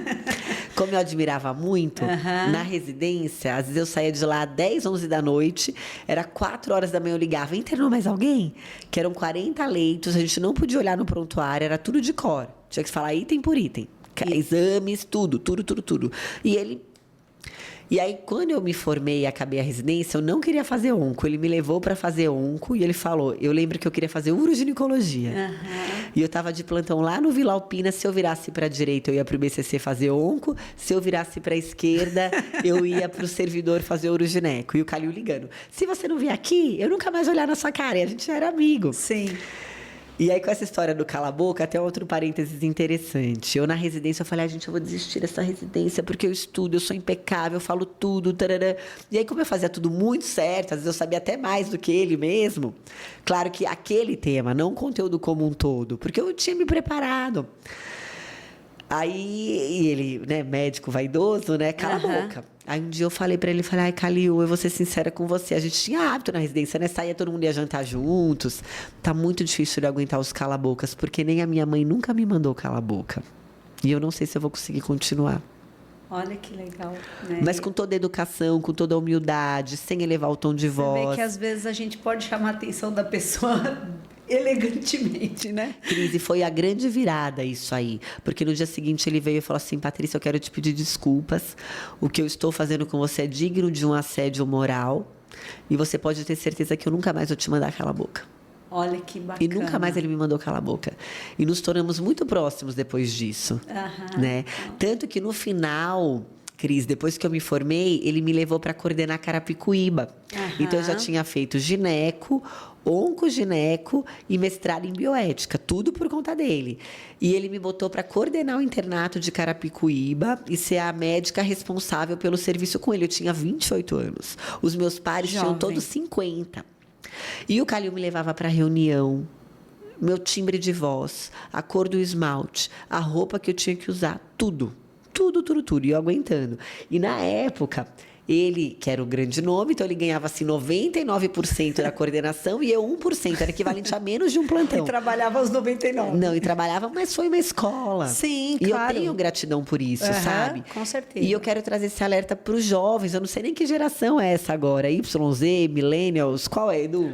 Como eu admirava muito, na residência, às vezes eu saía de lá 10, 11 da noite. Era 4 horas da manhã, eu ligava. Internou mais alguém? Que eram 40 leitos. A gente não podia olhar no prontuário. Era tudo de cor. Tinha que falar item por item. Exames, tudo. E aí, quando eu me formei e acabei a residência, eu não queria fazer onco. Ele me levou para fazer onco e ele falou, eu lembro que eu queria fazer uroginecologia. E eu estava de plantão lá no Vila Alpina. Se eu virasse para a direita, eu ia para o BCC fazer onco. Se eu virasse para a esquerda, eu ia para o servidor fazer urogineco. E o Calil ligando. Se você não vier aqui, eu nunca mais olhar na sua cara. E a gente já era amigo. Sim. E aí, com essa história do cala a boca, até outro parênteses interessante. Eu, na residência, eu falei, gente, eu vou desistir dessa residência, porque eu estudo, eu sou impecável, eu falo tudo, tarará. E aí, como eu fazia tudo muito certo, às vezes eu sabia até mais do que ele mesmo. Claro que aquele tema, não o conteúdo como um todo, porque eu tinha me preparado. Aí, ele, né, médico vaidoso, né, cala a boca. Aí um dia eu falei pra ele, ai, Calil, eu vou ser sincera com você. A gente tinha hábito na residência, né? Saía todo mundo ia jantar juntos. Tá muito difícil de aguentar os cala-bocas, porque nem a minha mãe nunca me mandou cala a boca. E eu não sei se eu vou conseguir continuar. Olha que legal, né? Mas com toda a educação, com toda a humildade, sem elevar o tom de voz. Você vê que às vezes a gente pode chamar a atenção da pessoa elegantemente, né? Cris, e foi a grande virada isso aí. Porque no dia seguinte ele veio e falou assim, Patrícia, eu quero te pedir desculpas. O que eu estou fazendo com você é digno de um assédio moral. E você pode ter certeza que eu nunca mais vou te mandar calar a boca. Olha que bacana. E nunca mais ele me mandou calar a boca. E nos tornamos muito próximos depois disso. Né? Tanto que no final, Cris, depois que eu me formei, ele me levou para coordenar Carapicuíba. Então, eu já tinha feito gineco, oncogineco e mestrado em bioética, tudo por conta dele. E ele me botou para coordenar o internato de Carapicuíba e ser a médica responsável pelo serviço com ele. Eu tinha 28 anos. Os meus pares tinham todos 50. E o Calil me levava para reunião, meu timbre de voz, a cor do esmalte, a roupa que eu tinha que usar, tudo. Tudo. E eu aguentando. E na época, ele, que era o grande nome, então ele ganhava assim 99% da coordenação e eu 1%, era equivalente a menos de um plantão. E trabalhava aos 99. Não, e trabalhava, mas foi uma escola. Sim, e claro. eu tenho gratidão por isso, sabe? Com certeza. E eu quero trazer esse alerta para os jovens. Eu não sei nem que geração é essa agora. YZ, Millennials, qual é, Edu?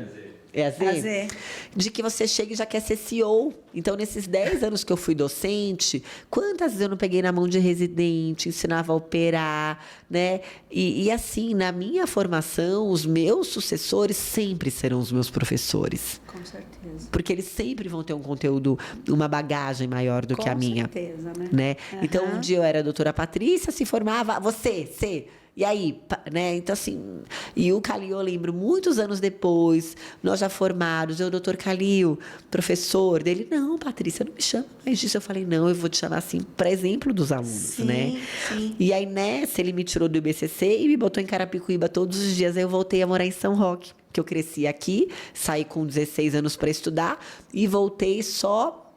É a Z? A Z. De que você chega e já quer ser CEO. Então, nesses 10 anos que eu fui docente, quantas vezes eu não peguei na mão de residente, ensinava a operar, né? E assim, na minha formação, os meus sucessores sempre serão os meus professores. Com certeza. Porque eles sempre vão ter um conteúdo, uma bagagem maior do que a minha. Com certeza, Né? Então, um dia eu era a doutora Patrícia, se formava, você. E aí, né? Então, assim, e o Calil, eu lembro, muitos anos depois, nós já formados, eu, doutor Calil, professor dele, não, Patrícia, não me chama mais disso. Eu falei, não, eu vou te chamar assim, para exemplo dos alunos, sim, né? Sim. E aí, nessa, ele me tirou do IBCC e me botou em Carapicuíba todos os dias. Aí eu voltei a morar em São Roque, que eu cresci aqui, saí com 16 anos para estudar e voltei só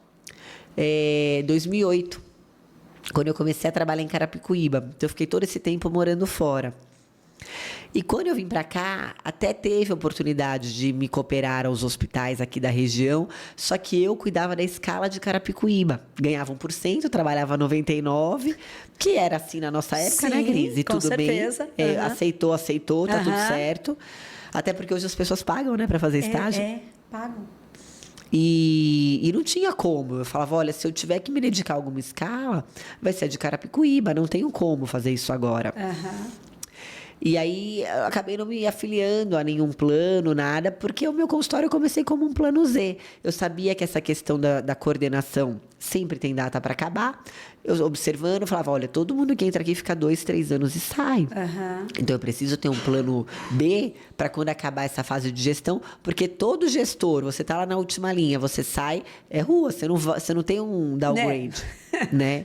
2008. Quando eu comecei a trabalhar em Carapicuíba. Então, eu fiquei todo esse tempo morando fora. E quando eu vim para cá, até teve a oportunidade de me cooperar aos hospitais aqui da região, só que eu cuidava da escala de Carapicuíba. Ganhava 1%, trabalhava 99%, que era assim na nossa época, né, Gris? E com tudo certeza. bem. Aceitou, tá tudo certo. Até porque hoje as pessoas pagam, né, para fazer estágio. Pagam. E não tinha como. Eu falava, olha, se eu tiver que me dedicar a alguma escala, vai ser a de Carapicuíba, não tenho como fazer isso agora. E aí, eu acabei não me afiliando a nenhum plano, nada, porque o meu consultório eu comecei como um plano Z. Eu sabia que essa questão da coordenação sempre tem data para acabar. Eu observando, eu falava, olha, todo mundo que entra aqui fica 2, 3 anos e sai. Então, eu preciso ter um plano B para quando acabar essa fase de gestão, porque todo gestor, você está lá na última linha, você sai, é rua, você não tem um downgrade, né?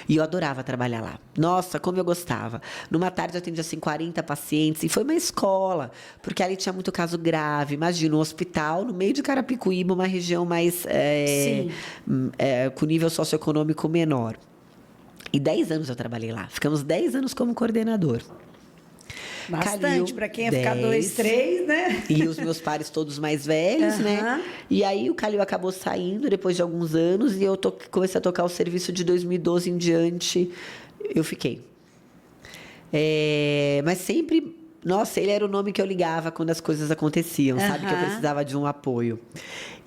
E eu adorava trabalhar lá. Nossa, como eu gostava. Numa tarde eu atendia assim 40 pacientes e foi uma escola, porque ali tinha muito caso grave. Imagina, um hospital no meio de Carapicuíba, uma região mais com nível socioeconômico menor. E 10 anos eu trabalhei lá. Ficamos 10 anos como coordenador. Bastante, para quem ia ficar 2, 3, né? E os meus pares todos mais velhos, né? E aí o Calil acabou saindo depois de alguns anos e eu comecei a tocar o serviço de 2012 em diante, eu fiquei. Mas sempre, nossa, ele era o nome que eu ligava quando as coisas aconteciam, sabe? Que eu precisava de um apoio.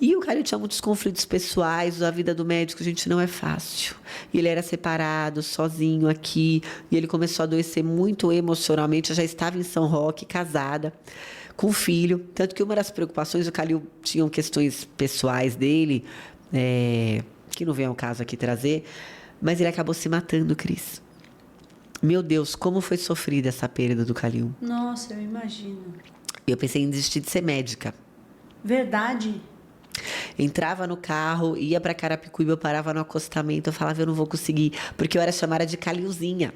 E o Calil tinha muitos conflitos pessoais, a vida do médico, gente, não é fácil. E ele era separado, sozinho aqui, e ele começou a adoecer muito emocionalmente. Eu já estava em São Roque, casada, com filho. Tanto que uma das preocupações, o Calil tinha questões pessoais dele, que não vem ao caso aqui trazer, mas ele acabou se matando, Cris. Meu Deus, como foi sofrida essa perda do Calil. Nossa, eu imagino. Eu pensei em desistir de ser médica. Verdade? Entrava no carro, ia para Carapicuíba, eu parava no acostamento, eu falava, eu não vou conseguir, porque eu era chamada de Calilzinha.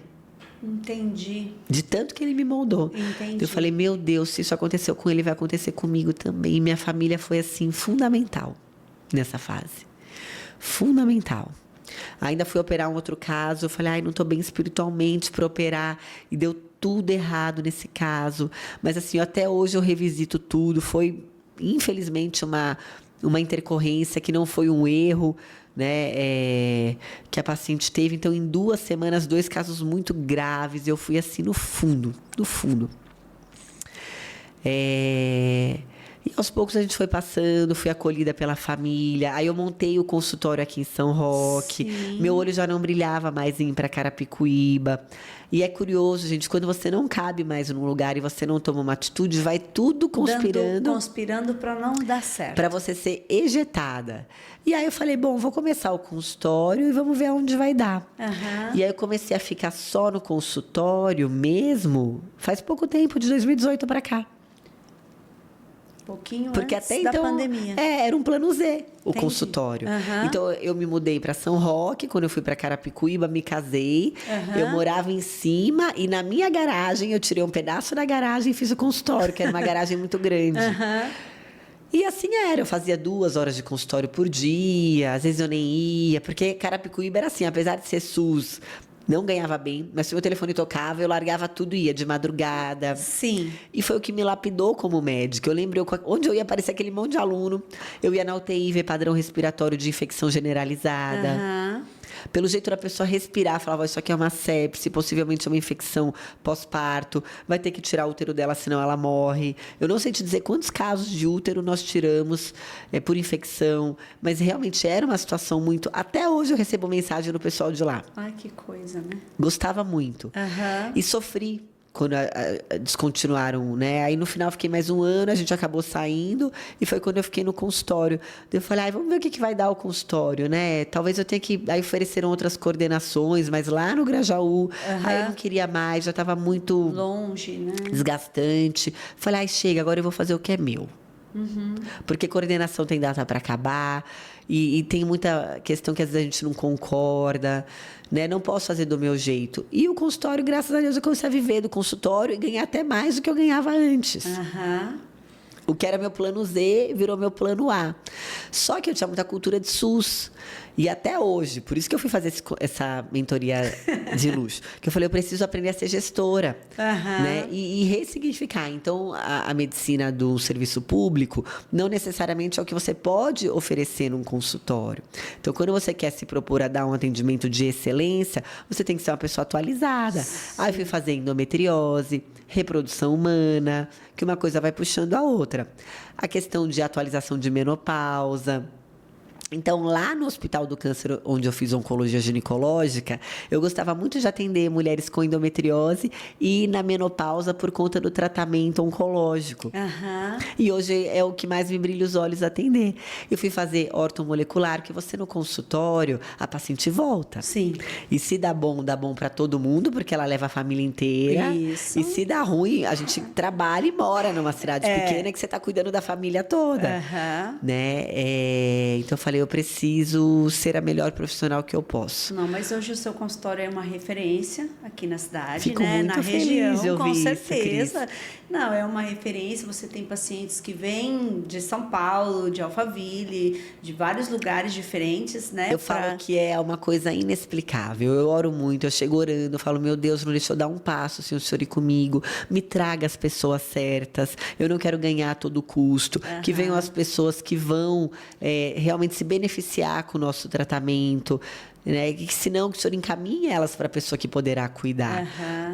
Entendi. De tanto que ele me moldou. Entendi. Eu falei, meu Deus, se isso aconteceu com ele, vai acontecer comigo também. E minha família foi, assim, fundamental nessa fase. Fundamental. Ainda fui operar um outro caso, eu falei, ai, não estou bem espiritualmente para operar, e deu tudo errado nesse caso. Mas, assim, até hoje eu revisito tudo, foi, infelizmente, uma intercorrência que não foi um erro, né, que a paciente teve. Então, em 2 semanas, 2 casos muito graves, eu fui assim no fundo. E aos poucos a gente foi passando, fui acolhida pela família. Aí eu montei o consultório aqui em São Roque. Sim. Meu olho já não brilhava mais em ir para Carapicuíba. E é curioso, gente, quando você não cabe mais num lugar e você não toma uma atitude, vai tudo conspirando. Conspirando para não dar certo. Para você ser ejetada. E aí eu falei, bom, vou começar o consultório e vamos ver aonde vai dar. E aí eu comecei a ficar só no consultório mesmo, faz pouco tempo, de 2018 para cá. pouquinho Porque antes até da então pandemia. era um plano Z o Entendi. consultório. Aham. Então eu me mudei para São Roque, quando eu fui para Carapicuíba, me casei. Aham. Eu morava em cima e na minha garagem eu tirei um pedaço da garagem e fiz o consultório, que era uma garagem muito grande. Aham. E assim era, eu fazia 2 horas de consultório por dia, às vezes eu nem ia, porque Carapicuíba era assim, apesar de ser SUS, não ganhava bem, mas se o meu telefone tocava, eu largava tudo e ia de madrugada. Sim. E foi o que me lapidou como médica. Eu lembro onde eu ia aparecer aquele monte de aluno, eu ia na UTI ver padrão respiratório de infecção generalizada. Aham. Pelo jeito da pessoa respirar, falava, isso aqui é uma sepse, possivelmente é uma infecção pós-parto, vai ter que tirar o útero dela, senão ela morre. Eu não sei te dizer quantos casos de útero nós tiramos por infecção, mas realmente era uma situação muito... Até hoje eu recebo mensagem do pessoal de lá. Ai, que coisa, né? Gostava muito. Aham. E sofri quando descontinuaram, né? Aí no final fiquei mais um ano, a gente acabou saindo e foi quando eu fiquei no consultório. Eu falei, vamos ver o que vai dar o consultório, né? Talvez eu tenha que... Aí ofereceram outras coordenações, mas lá no Grajaú, aí eu não queria mais, já estava muito Longe, né? desgastante. Falei, chega, agora eu vou fazer o que é meu. Porque coordenação tem data para acabar e tem muita questão que às vezes a gente não concorda, né? Não posso fazer do meu jeito. E o consultório, graças a Deus, eu comecei a viver do consultório e ganhar até mais do que eu ganhava antes. Aham. O que era meu plano Z virou meu plano A. Só que eu tinha muita cultura de SUS. E até hoje, por isso que eu fui fazer essa mentoria de luxo. Que eu falei, eu preciso aprender a ser gestora. Aham. Né? E ressignificar. Então, a medicina do serviço público não necessariamente é o que você pode oferecer num consultório. Então, quando você quer se propor a dar um atendimento de excelência, você tem que ser uma pessoa atualizada. Aí eu fui fazer endometriose, reprodução humana, que uma coisa vai puxando a outra. A questão de atualização de menopausa. Então, lá no Hospital do Câncer, onde eu fiz oncologia ginecológica, eu gostava muito de atender mulheres com endometriose e na menopausa por conta do tratamento oncológico. Aham. E hoje é o que mais me brilha os olhos atender. Eu fui fazer ortomolecular, que você no consultório, a paciente volta. Sim. E se dá bom para todo mundo, porque ela leva a família inteira. Isso. E se dá ruim, a gente trabalha e mora numa cidade pequena que você está cuidando da família toda. Aham. Né? Então eu falei, eu preciso ser a melhor profissional que eu posso. Não, mas hoje o seu consultório é uma referência aqui na cidade, Fico né? muito Na feliz região, de ouvir com isso, certeza. Não, é uma referência. Você tem pacientes que vêm de São Paulo, de Alphaville, de vários lugares diferentes, né? Eu falo que é uma coisa inexplicável. Eu oro muito, eu chego orando, eu falo, meu Deus, não deixa eu dar um passo sem o Senhor ir comigo. Me traga as pessoas certas. Eu não quero ganhar a todo custo. Que venham as pessoas que vão realmente se beneficiar com o nosso tratamento. Né? Que senão que o senhor encaminhe elas para a pessoa que poderá cuidar.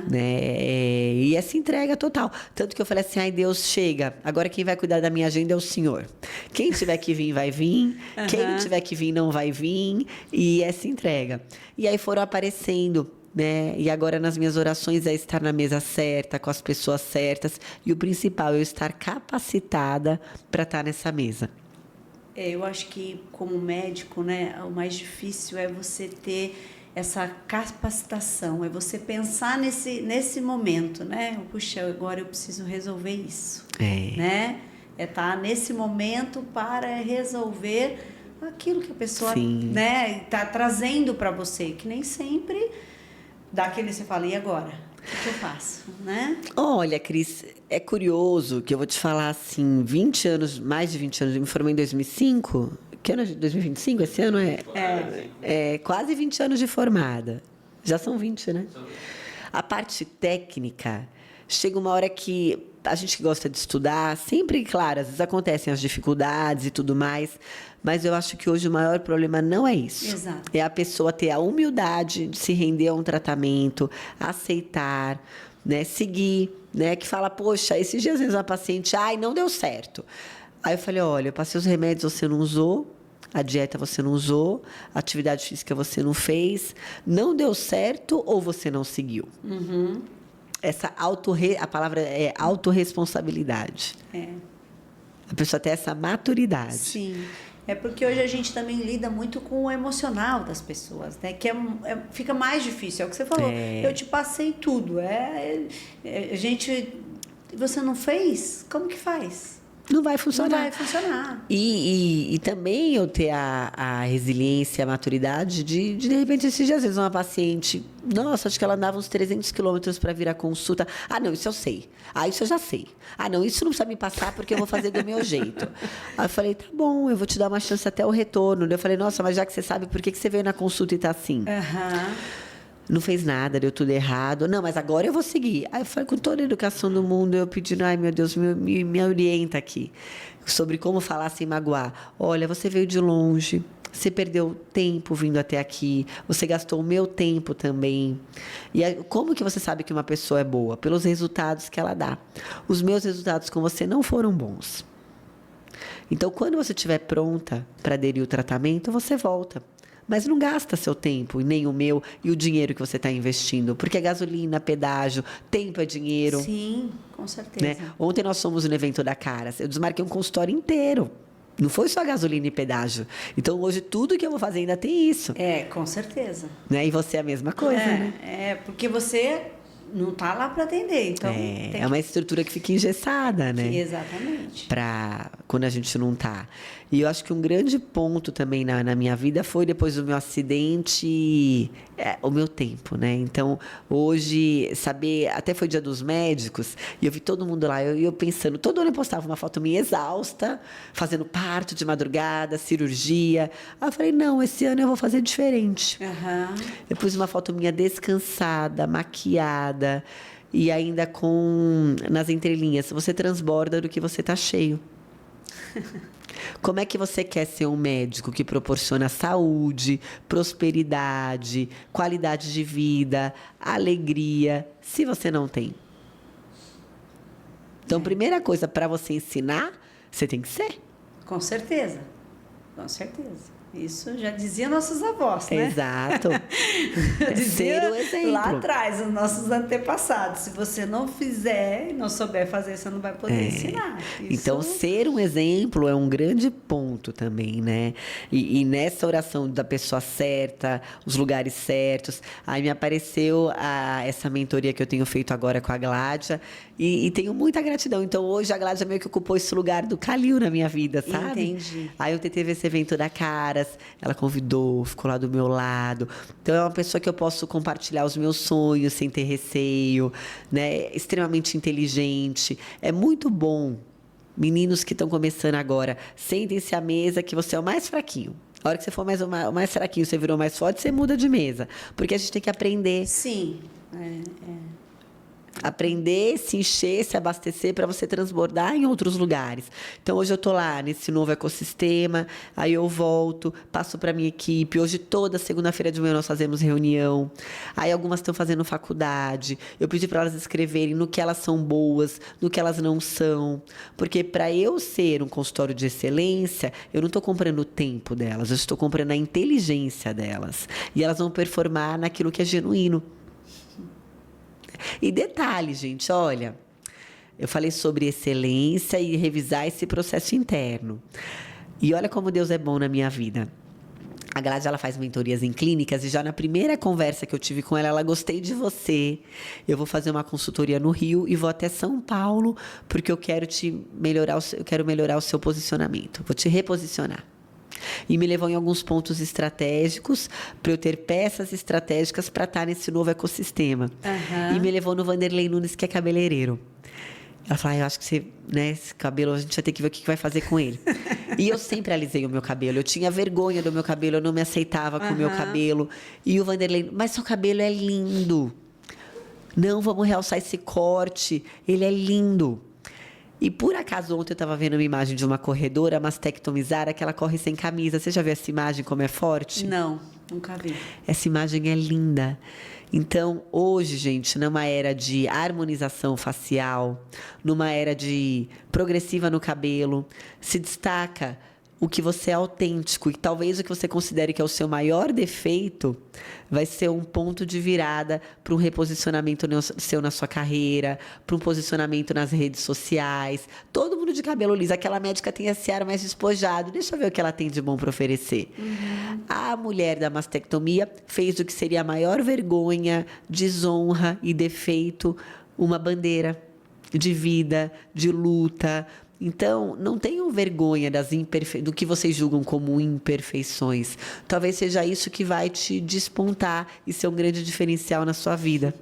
Né? E essa entrega total. Tanto que eu falei assim, ai Deus, chega, agora quem vai cuidar da minha agenda é o Senhor. Quem tiver que vir, vai vir. Quem não tiver que vir, não vai vir. E essa entrega. E aí foram aparecendo, né? E agora nas minhas orações é estar na mesa certa, com as pessoas certas. E o principal é eu estar capacitada para estar nessa mesa. Eu acho que, como médico, né, o mais difícil é você ter essa capacitação, é você pensar nesse momento, né? Puxa, agora eu preciso resolver isso, né? É estar nesse momento para resolver aquilo que a pessoa, né, está trazendo para você, que nem sempre dá aquele você fala, e agora? O que eu faço, né? Olha, Cris, é curioso que eu vou te falar assim, 20 anos, mais de 20 anos, eu me formei em 2005, que ano é 2025? Esse ano é quase 20 anos de formada. Já são 20, né? A parte técnica, chega uma hora que a gente que gosta de estudar, sempre, claro, às vezes acontecem as dificuldades e tudo mais, mas eu acho que hoje o maior problema não é isso. Exato. É a pessoa ter a humildade de se render a um tratamento, aceitar, né, seguir, né, que fala, poxa, esses dias vezes uma paciente, não deu certo. Aí eu falei, olha, eu passei os remédios, você não usou, a dieta você não usou, a atividade física você não fez, não deu certo ou você não seguiu. Essa a palavra é autorresponsabilidade. A pessoa tem essa maturidade. Sim. É porque hoje a gente também lida muito com o emocional das pessoas, né? Que fica mais difícil. É o que você falou. Eu te passei tudo. A gente... Você não fez? Como que faz? Não vai funcionar. Não vai funcionar. E também eu ter a resiliência, a maturidade de repente, esses dias, às vezes, uma paciente, nossa, acho que ela andava uns 300 quilômetros para vir à consulta. Ah, não, isso eu sei. Ah, isso eu já sei. Ah, não, isso não precisa me passar porque eu vou fazer do meu jeito. Aí eu falei, tá bom, eu vou te dar uma chance até o retorno. Eu falei, nossa, mas já que você sabe, por que você veio na consulta e tá assim? Não fez nada, deu tudo errado. Não, mas agora eu vou seguir. Aí eu falei, com toda a educação do mundo, eu pedindo, ai meu Deus, me orienta aqui. Sobre como falar sem magoar. Olha, você veio de longe, você perdeu tempo vindo até aqui, você gastou o meu tempo também. E aí, como que você sabe que uma pessoa é boa? Pelos resultados que ela dá. Os meus resultados com você não foram bons. Então, quando você estiver pronta para aderir ao tratamento, você volta. Mas não gasta seu tempo, nem o meu, e o dinheiro que você está investindo. Porque é gasolina, pedágio, tempo é dinheiro. Sim, com certeza. Né? Ontem nós fomos no evento da Caras. Eu desmarquei um consultório inteiro. Não foi só gasolina e pedágio. Então, hoje, tudo que eu vou fazer ainda tem isso. Com certeza. Né? E você é a mesma coisa, né? Porque você não está lá para atender. Então, é uma estrutura que fica engessada, né? Exatamente. Para quando a gente não tá. E eu acho que um grande ponto também na minha vida foi depois do meu acidente, o meu tempo, né? Então, hoje, saber, até foi Dia dos Médicos, e eu vi todo mundo lá, eu pensando, todo ano eu postava uma foto minha exausta, fazendo parto de madrugada, cirurgia. Aí eu falei, não, esse ano eu vou fazer diferente. Eu pus uma foto minha descansada, maquiada, e ainda nas entrelinhas, você transborda do que você tá cheio. Como é que você quer ser um médico que proporciona saúde, prosperidade, qualidade de vida, alegria, se você não tem? Então, primeira coisa, para você ensinar, você tem que ser. Com certeza. Com certeza. Isso já dizia nossos avós, né? Exato. Ser o exemplo. Lá atrás, os nossos antepassados. Se você não fizer e não souber fazer, você não vai poder ensinar. Então, ser um exemplo é um grande ponto também, né? E nessa oração da pessoa certa, os lugares certos, aí me apareceu essa mentoria que eu tenho feito agora com a Gládia e tenho muita gratidão. Então, hoje a Gládia meio que ocupou esse lugar do Calil na minha vida, sabe? Entendi. Aí ontem teve esse evento da Caras, ela convidou, ficou lá do meu lado. Então, é uma pessoa que eu posso compartilhar os meus sonhos sem ter receio, né? Extremamente inteligente. É muito bom. Meninos que estão começando agora, sentem-se à mesa que você é o mais fraquinho. A hora que você for o mais fraquinho, você virou mais forte, você muda de mesa. Porque a gente tem que aprender. Sim. Aprender, se encher, se abastecer para você transbordar em outros lugares. Então, hoje eu estou lá nesse novo ecossistema, aí eu volto, passo para minha equipe. Hoje, toda segunda-feira de manhã, nós fazemos reunião. Aí, algumas estão fazendo faculdade. Eu pedi para elas escreverem no que elas são boas, no que elas não são. Porque para eu ser um consultório de excelência, eu não estou comprando o tempo delas, eu estou comprando a inteligência delas. E elas vão performar naquilo que é genuíno. E detalhe, gente, olha, eu falei sobre excelência e revisar esse processo interno. E olha como Deus é bom na minha vida. A Gládia, ela faz mentorias em clínicas e já na primeira conversa que eu tive com ela gostei de você. Eu vou fazer uma consultoria no Rio e vou até São Paulo porque eu quero melhorar o seu posicionamento. Vou te reposicionar. E me levou em alguns pontos estratégicos para eu ter peças estratégicas para estar nesse novo ecossistema. E me levou no Vanderlei Nunes, que é cabeleireiro. Ela falou, eu acho que você, né, esse cabelo, a gente vai ter que ver o que vai fazer com ele. E eu sempre alisei o meu cabelo. Eu tinha vergonha do meu cabelo, eu não me aceitava com o meu cabelo. E o Vanderlei, mas seu cabelo é lindo. Não, vamos realçar esse corte. Ele é lindo. E por acaso ontem eu estava vendo uma imagem de uma corredora mastectomizada que ela corre sem camisa. Você já viu essa imagem como é forte? Não, nunca vi. Essa imagem é linda. Então, hoje, gente, numa era de harmonização facial, numa era de progressiva no cabelo, se destaca o que você é autêntico e talvez o que você considere que é o seu maior defeito vai ser um ponto de virada para um reposicionamento seu na sua carreira, para um posicionamento nas redes sociais. Todo mundo de cabelo liso. Aquela médica tem esse ar mais despojado. Deixa eu ver o que ela tem de bom para oferecer. A mulher da mastectomia fez o que seria a maior vergonha, desonra e defeito, uma bandeira de vida, de luta, Então, não tenham vergonha do que vocês julgam como imperfeições. Talvez seja isso que vai te despontar e ser um grande diferencial na sua vida.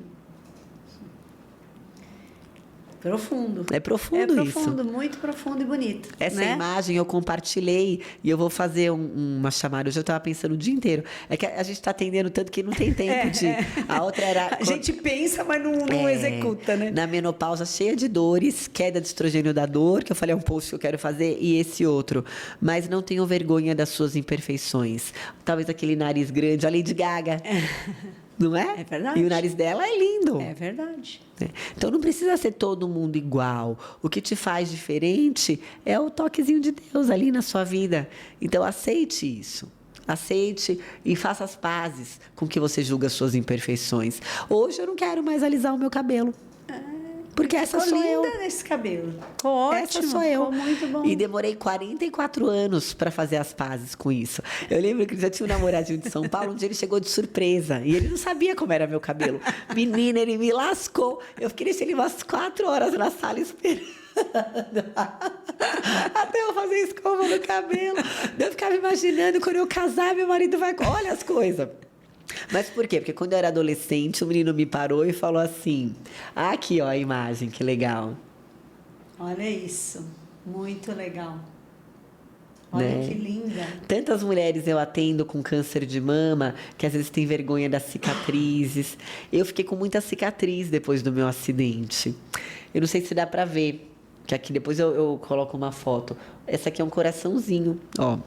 Profundo. É profundo isso. É profundo, muito profundo e bonito. Essa né? imagem eu compartilhei e eu vou fazer uma chamada. Hoje eu estava pensando o dia inteiro. É que a gente está atendendo tanto que não tem tempo de... A outra era... A gente pensa, mas não executa, né? Na menopausa cheia de dores, queda de estrogênio da dor, que eu falei, é um post que eu quero fazer, e esse outro. Mas não tenham vergonha das suas imperfeições. Talvez aquele nariz grande, a Lady Gaga. Não é? É verdade. E o nariz dela é lindo. É verdade. Então não precisa ser todo mundo igual. O que te faz diferente é o toquezinho de Deus ali na sua vida. Então aceite isso. Aceite e faça as pazes com que você julga as suas imperfeições. Hoje eu não quero mais alisar o meu cabelo. Porque essa Ficou sou eu. linda nesse cabelo. Ficou ótimo. Essa sou eu. Ficou muito bom. E demorei 44 anos para fazer as pazes com isso. Eu lembro que já tinha um namoradinho de São Paulo, um dia ele chegou de surpresa. E ele não sabia como era meu cabelo. Menina, ele me lascou. Eu fiquei deixando ele umas 4 horas na sala esperando. Até eu fazer escova no cabelo. Eu ficava imaginando, quando eu casar, meu marido vai... Olha as coisas. Mas por quê? Porque quando eu era adolescente, o menino me parou e falou assim... Aqui, ó, a imagem, que legal. Olha isso. Muito legal. Olha Né? que linda. Tantas mulheres eu atendo com câncer de mama que às vezes têm vergonha das cicatrizes. Eu fiquei com muita cicatriz depois do meu acidente. Eu não sei se dá pra ver, que aqui depois eu coloco uma foto. Essa aqui é um coraçãozinho, ó.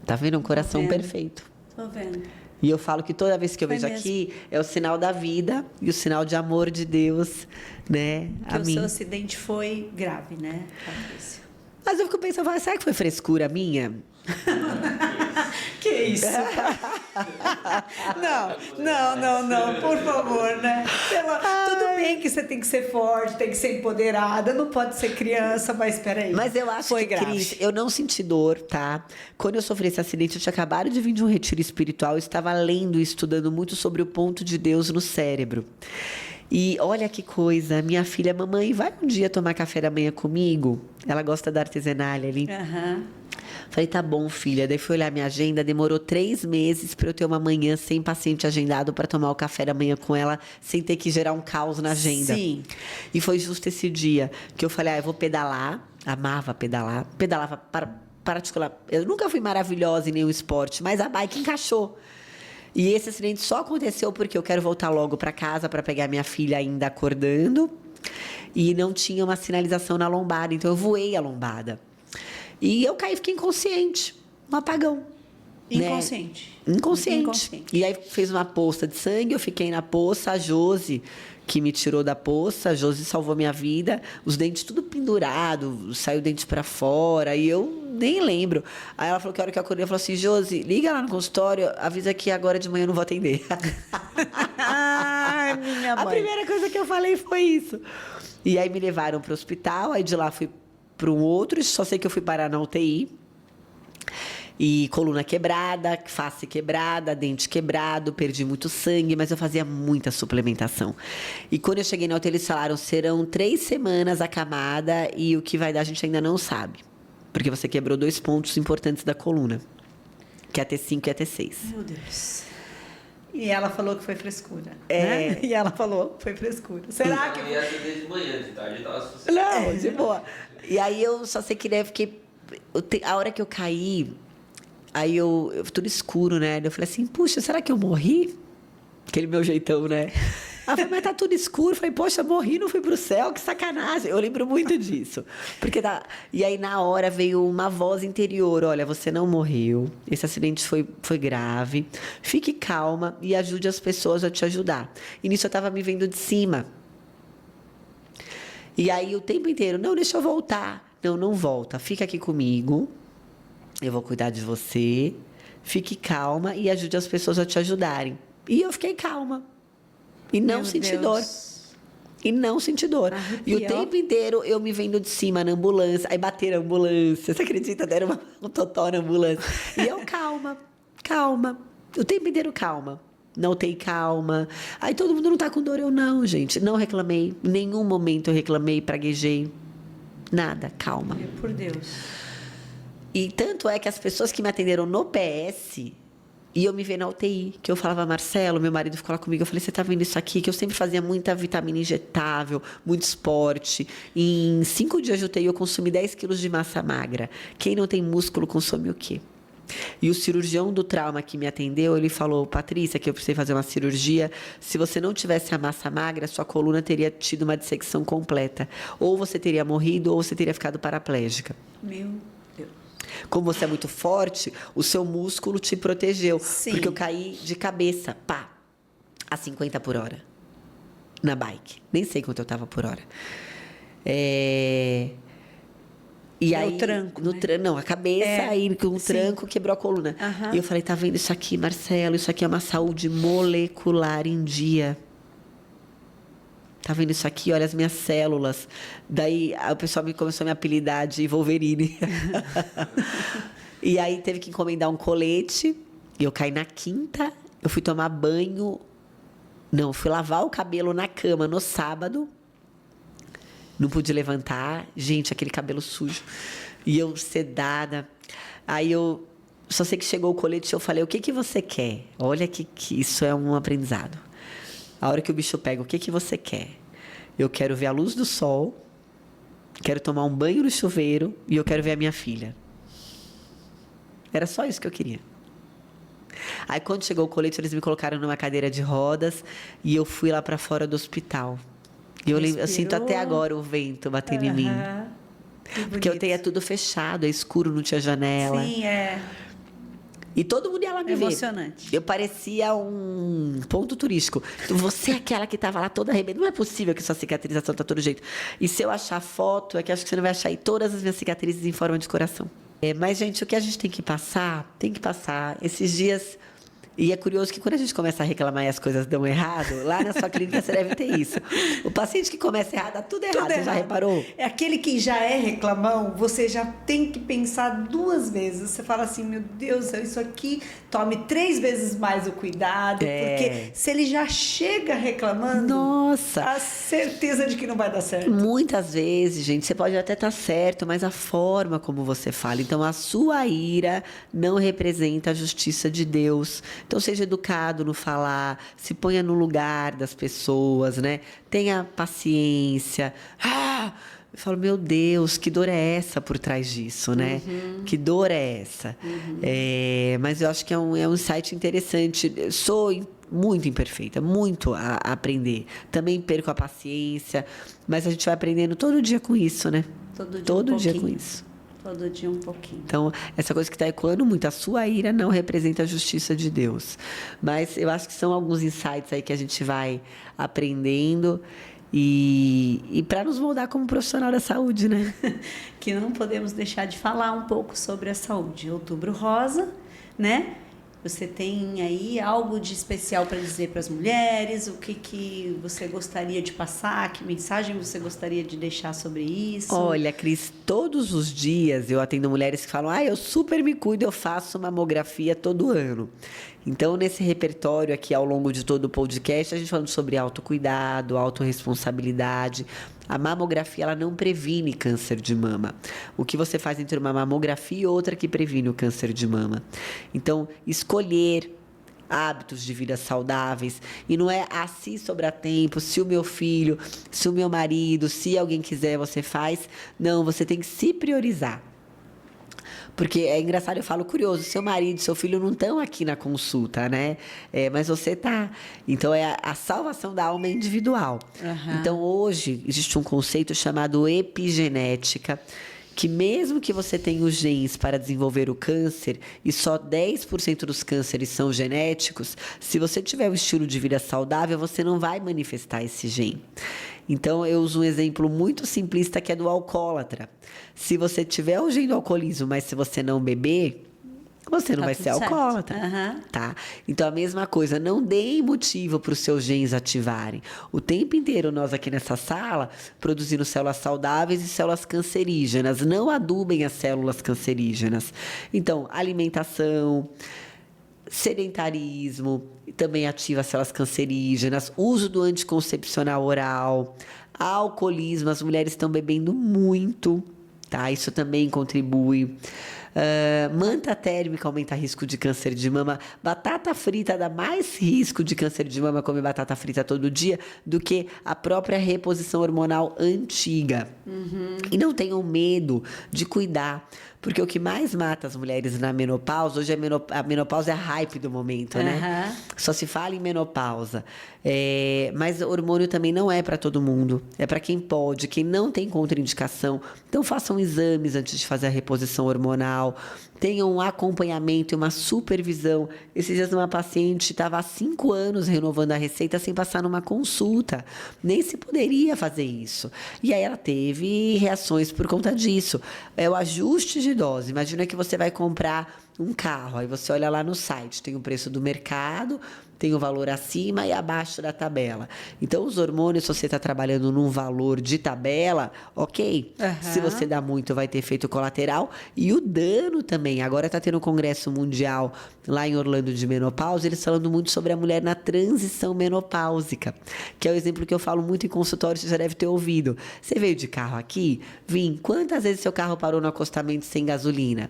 Tá vendo? Um coração vendo. perfeito. Tô vendo. E eu falo que toda vez que eu Foi vejo mesmo. aqui, é o sinal da vida e o sinal de amor de Deus, né? Porque A o mim. seu acidente foi grave, né, Patrícia? Mas eu fico pensando, será que foi frescura minha? Que isso? não, por favor, né? Tudo bem que você tem que ser forte, tem que ser empoderada, não pode ser criança, mas peraí. Mas eu acho foi que, grave. Cris, eu não senti dor, tá? Quando eu sofri esse acidente, eu tinha acabado de vir de um retiro espiritual, eu estava lendo e estudando muito sobre o ponto de Deus no cérebro. E olha que coisa, minha filha, mamãe, vai um dia tomar café da manhã comigo? Ela gosta da artesanalha ali. Aham. Falei, tá bom, filha. Daí fui olhar minha agenda, demorou 3 meses para eu ter uma manhã sem paciente agendado para tomar o café da manhã com ela, sem ter que gerar um caos na agenda. Sim. E foi justo esse dia que eu falei, eu vou pedalar. Amava pedalar. Pedalava particular. Eu nunca fui maravilhosa em nenhum esporte, mas a bike encaixou. E esse acidente só aconteceu porque eu quero voltar logo para casa para pegar minha filha ainda acordando. E não tinha uma sinalização na lombada, então eu voei a lombada. E eu caí, fiquei inconsciente. Um apagão. Inconsciente. Né? Inconsciente. E aí fez uma poça de sangue, eu fiquei na poça, a Josi, que me tirou da poça, a Josi salvou minha vida, os dentes tudo pendurado, saiu o dente para fora, e eu nem lembro. Aí ela falou que a hora que eu acordei, eu falei assim, Josi, liga lá no consultório, avisa que agora de manhã eu não vou atender. Ai, minha mãe. A primeira coisa que eu falei foi isso. E aí me levaram para o hospital, aí de lá fui para um outro, só sei que eu fui parar na UTI. E coluna quebrada, face quebrada, dente quebrado, perdi muito sangue, mas eu fazia muita suplementação. E quando eu cheguei na UTI, eles falaram, serão 3 semanas acamada e o que vai dar a gente ainda não sabe. Porque você quebrou 2 pontos importantes da coluna, que é a T5 e a T6. Meu Deus. E ela falou que foi frescura. É. Né? E ela falou que foi frescura. Será que... Eu ia atender de manhã, de tarde tava sossegado. Não, de boa. E aí eu só sei que né, fiquei... A hora que eu caí, aí eu tudo escuro, né? Eu falei assim, puxa, será que eu morri? Aquele meu jeitão, né? Ela falou, mas tá tudo escuro. Eu falei, poxa, morri, não fui pro céu, que sacanagem. Eu lembro muito disso. Porque E aí, na hora, veio uma voz interior. Olha, você não morreu. Esse acidente foi grave. Fique calma e ajude as pessoas a te ajudar. E nisso eu tava me vendo de cima. E aí, o tempo inteiro, não, deixa eu voltar. Não, não volta. Fica aqui comigo. Eu vou cuidar de você. Fique calma e ajude as pessoas a te ajudarem. E eu fiquei calma. E não Meu senti Deus. dor. E não senti dor. E o Arrepiou. tempo inteiro eu me vendo de cima na ambulância. Aí bateram a ambulância. Você acredita? Deram um totó na ambulância. E eu calma, calma. O tempo inteiro calma. Não tem calma. Aí todo mundo não tá com dor. Eu não, gente. Não reclamei. Em nenhum momento eu reclamei, praguejei. Nada, calma. Meu por Deus. E tanto é que as pessoas que me atenderam no PS iam me ver na UTI, que eu falava, Marcelo, meu marido ficou lá comigo, eu falei, você tá vendo isso aqui? Que eu sempre fazia muita vitamina injetável, muito esporte. Em 5 dias de UTI eu consumi 10 quilos de massa magra. Quem não tem músculo consome o quê? E o cirurgião do trauma que me atendeu, ele falou, Patrícia, que eu precisei fazer uma cirurgia, se você não tivesse a massa magra, sua coluna teria tido uma dissecção completa. Ou você teria morrido, ou você teria ficado paraplégica. Meu Deus. Como você é muito forte, o seu músculo te protegeu. Sim. Porque eu caí de cabeça, pá, a 50 por hora. Na bike. Nem sei quanto eu estava por hora. E É aí, o tranco, no né? Não, a cabeça, aí com o sim. tranco quebrou a coluna. Aham. E eu falei, tá vendo isso aqui, Marcelo? Isso aqui é uma saúde molecular em dia. Tá vendo isso aqui? Olha as minhas células. Daí o pessoal começou a me apelidar de Wolverine. E aí teve que encomendar um colete. E eu caí na quinta. Eu fui tomar banho. Não, fui lavar o cabelo na cama no sábado. Não pude levantar. Gente, aquele cabelo sujo. E eu sedada. Aí eu só sei que chegou o colete e eu falei, o que você quer? Olha que isso é um aprendizado. A hora que o bicho pega, o que você quer? Eu quero ver a luz do sol, quero tomar um banho no chuveiro e eu quero ver a minha filha. Era só isso que eu queria. Aí, quando chegou o colete, eles me colocaram numa cadeira de rodas e eu fui lá para fora do hospital. E eu sinto até agora o vento batendo em mim. Porque eu tenho tudo fechado, é escuro, não tinha janela. Sim, é. E todo mundo ia lá me ver. Emocionante. Eu parecia um ponto turístico. Você é aquela que estava lá toda arrebentada. Não é possível que sua cicatrização está todo jeito. E se eu achar foto, é que acho que você não vai achar aí todas as minhas cicatrizes em forma de coração. Mas, gente, o que a gente tem que passar, Esses dias... E é curioso que quando a gente começa a reclamar e as coisas dão errado, lá na sua clínica você deve ter isso. O paciente que começa errado, dá tudo errado. Você já reparou? É aquele que já é reclamão, você já tem que pensar 2 vezes. Você fala assim, meu Deus, isso aqui, tome 3 vezes mais o cuidado. Porque se ele já chega reclamando, nossa, a certeza de que não vai dar certo. Muitas vezes, gente, você pode até estar certo, mas a forma como você fala. Então, a sua ira não representa a justiça de Deus. Então, seja educado no falar, se ponha no lugar das pessoas, né? Tenha paciência. Eu falo, meu Deus, que dor é essa por trás disso, né? Que dor é essa? Mas eu acho que é um insight interessante. Eu sou muito imperfeita, muito a aprender. Também perco a paciência, mas a gente vai aprendendo todo dia com isso, né? Todo dia com isso. Todo dia um pouquinho. Então, essa coisa que está ecoando muito, a sua ira não representa a justiça de Deus. Mas eu acho que são alguns insights aí que a gente vai aprendendo e para nos moldar como profissional da saúde, né? Que não podemos deixar de falar um pouco sobre a saúde. Outubro Rosa, né? Você tem aí algo de especial para dizer para as mulheres? O que você gostaria de passar? Que mensagem você gostaria de deixar sobre isso? Olha, Cris, todos os dias eu atendo mulheres que falam, eu super me cuido, eu faço mamografia todo ano. Então, nesse repertório aqui, ao longo de todo o podcast, a gente falando sobre autocuidado, autorresponsabilidade. A mamografia, ela não previne câncer de mama. O que você faz entre uma mamografia e outra que previne o câncer de mama. Então, escolher hábitos de vida saudáveis. E não é se sobrar tempo, se o meu filho, se o meu marido, se alguém quiser, você faz. Não, você tem que se priorizar. Porque é engraçado, eu falo curioso, seu marido, seu filho não estão aqui na consulta, né? Mas você tá. Então, a salvação da alma é individual. Então, hoje, existe um conceito chamado epigenética, que mesmo que você tenha os genes para desenvolver o câncer, e só 10% dos cânceres são genéticos, se você tiver um estilo de vida saudável, você não vai manifestar esse gene. Então, eu uso um exemplo muito simplista que é do alcoólatra. Se você tiver o gene do alcoolismo, mas se você não beber, você não vai ser alcoólatra. Tá? Então, a mesma coisa, não deem motivo para os seus genes ativarem. O tempo inteiro, nós aqui nessa sala, produzindo células saudáveis e células cancerígenas. Não adubem as células cancerígenas. Então, alimentação, sedentarismo, também ativa as células cancerígenas, uso do anticoncepcional oral, Alcoolismo, as mulheres estão bebendo muito, tá? Isso também contribui. Manta térmica aumenta risco de câncer de mama. Batata frita dá mais risco de câncer de mama comer batata frita todo dia do que a própria reposição hormonal antiga. E não tenham medo de cuidar, porque o que mais mata as mulheres na menopausa, hoje a menopausa é a hype do momento, né? Só se fala em menopausa. Mas hormônio também não é para todo mundo. É para quem pode, quem não tem contraindicação. Então façam exames antes de fazer a reposição hormonal. Tenham um acompanhamento e uma supervisão. Esses dias uma paciente estava há 5 anos renovando a receita sem passar numa consulta. Nem se poderia fazer isso. E aí ela teve reações por conta disso. É o ajuste de dose. Imagina que você vai comprar um carro. Aí você olha lá no site, tem o preço do mercado, tem o valor acima e abaixo da tabela. Então, os hormônios, se você está trabalhando num valor de tabela, ok. Se você dá muito, vai ter efeito colateral. E o dano também. Agora está tendo um congresso mundial lá em Orlando de menopausa, eles falando muito sobre a mulher na transição menopáusica, que é o exemplo que eu falo muito em consultório, você já deve ter ouvido. Você veio de carro aqui? Vim. Quantas vezes seu carro parou no acostamento sem gasolina?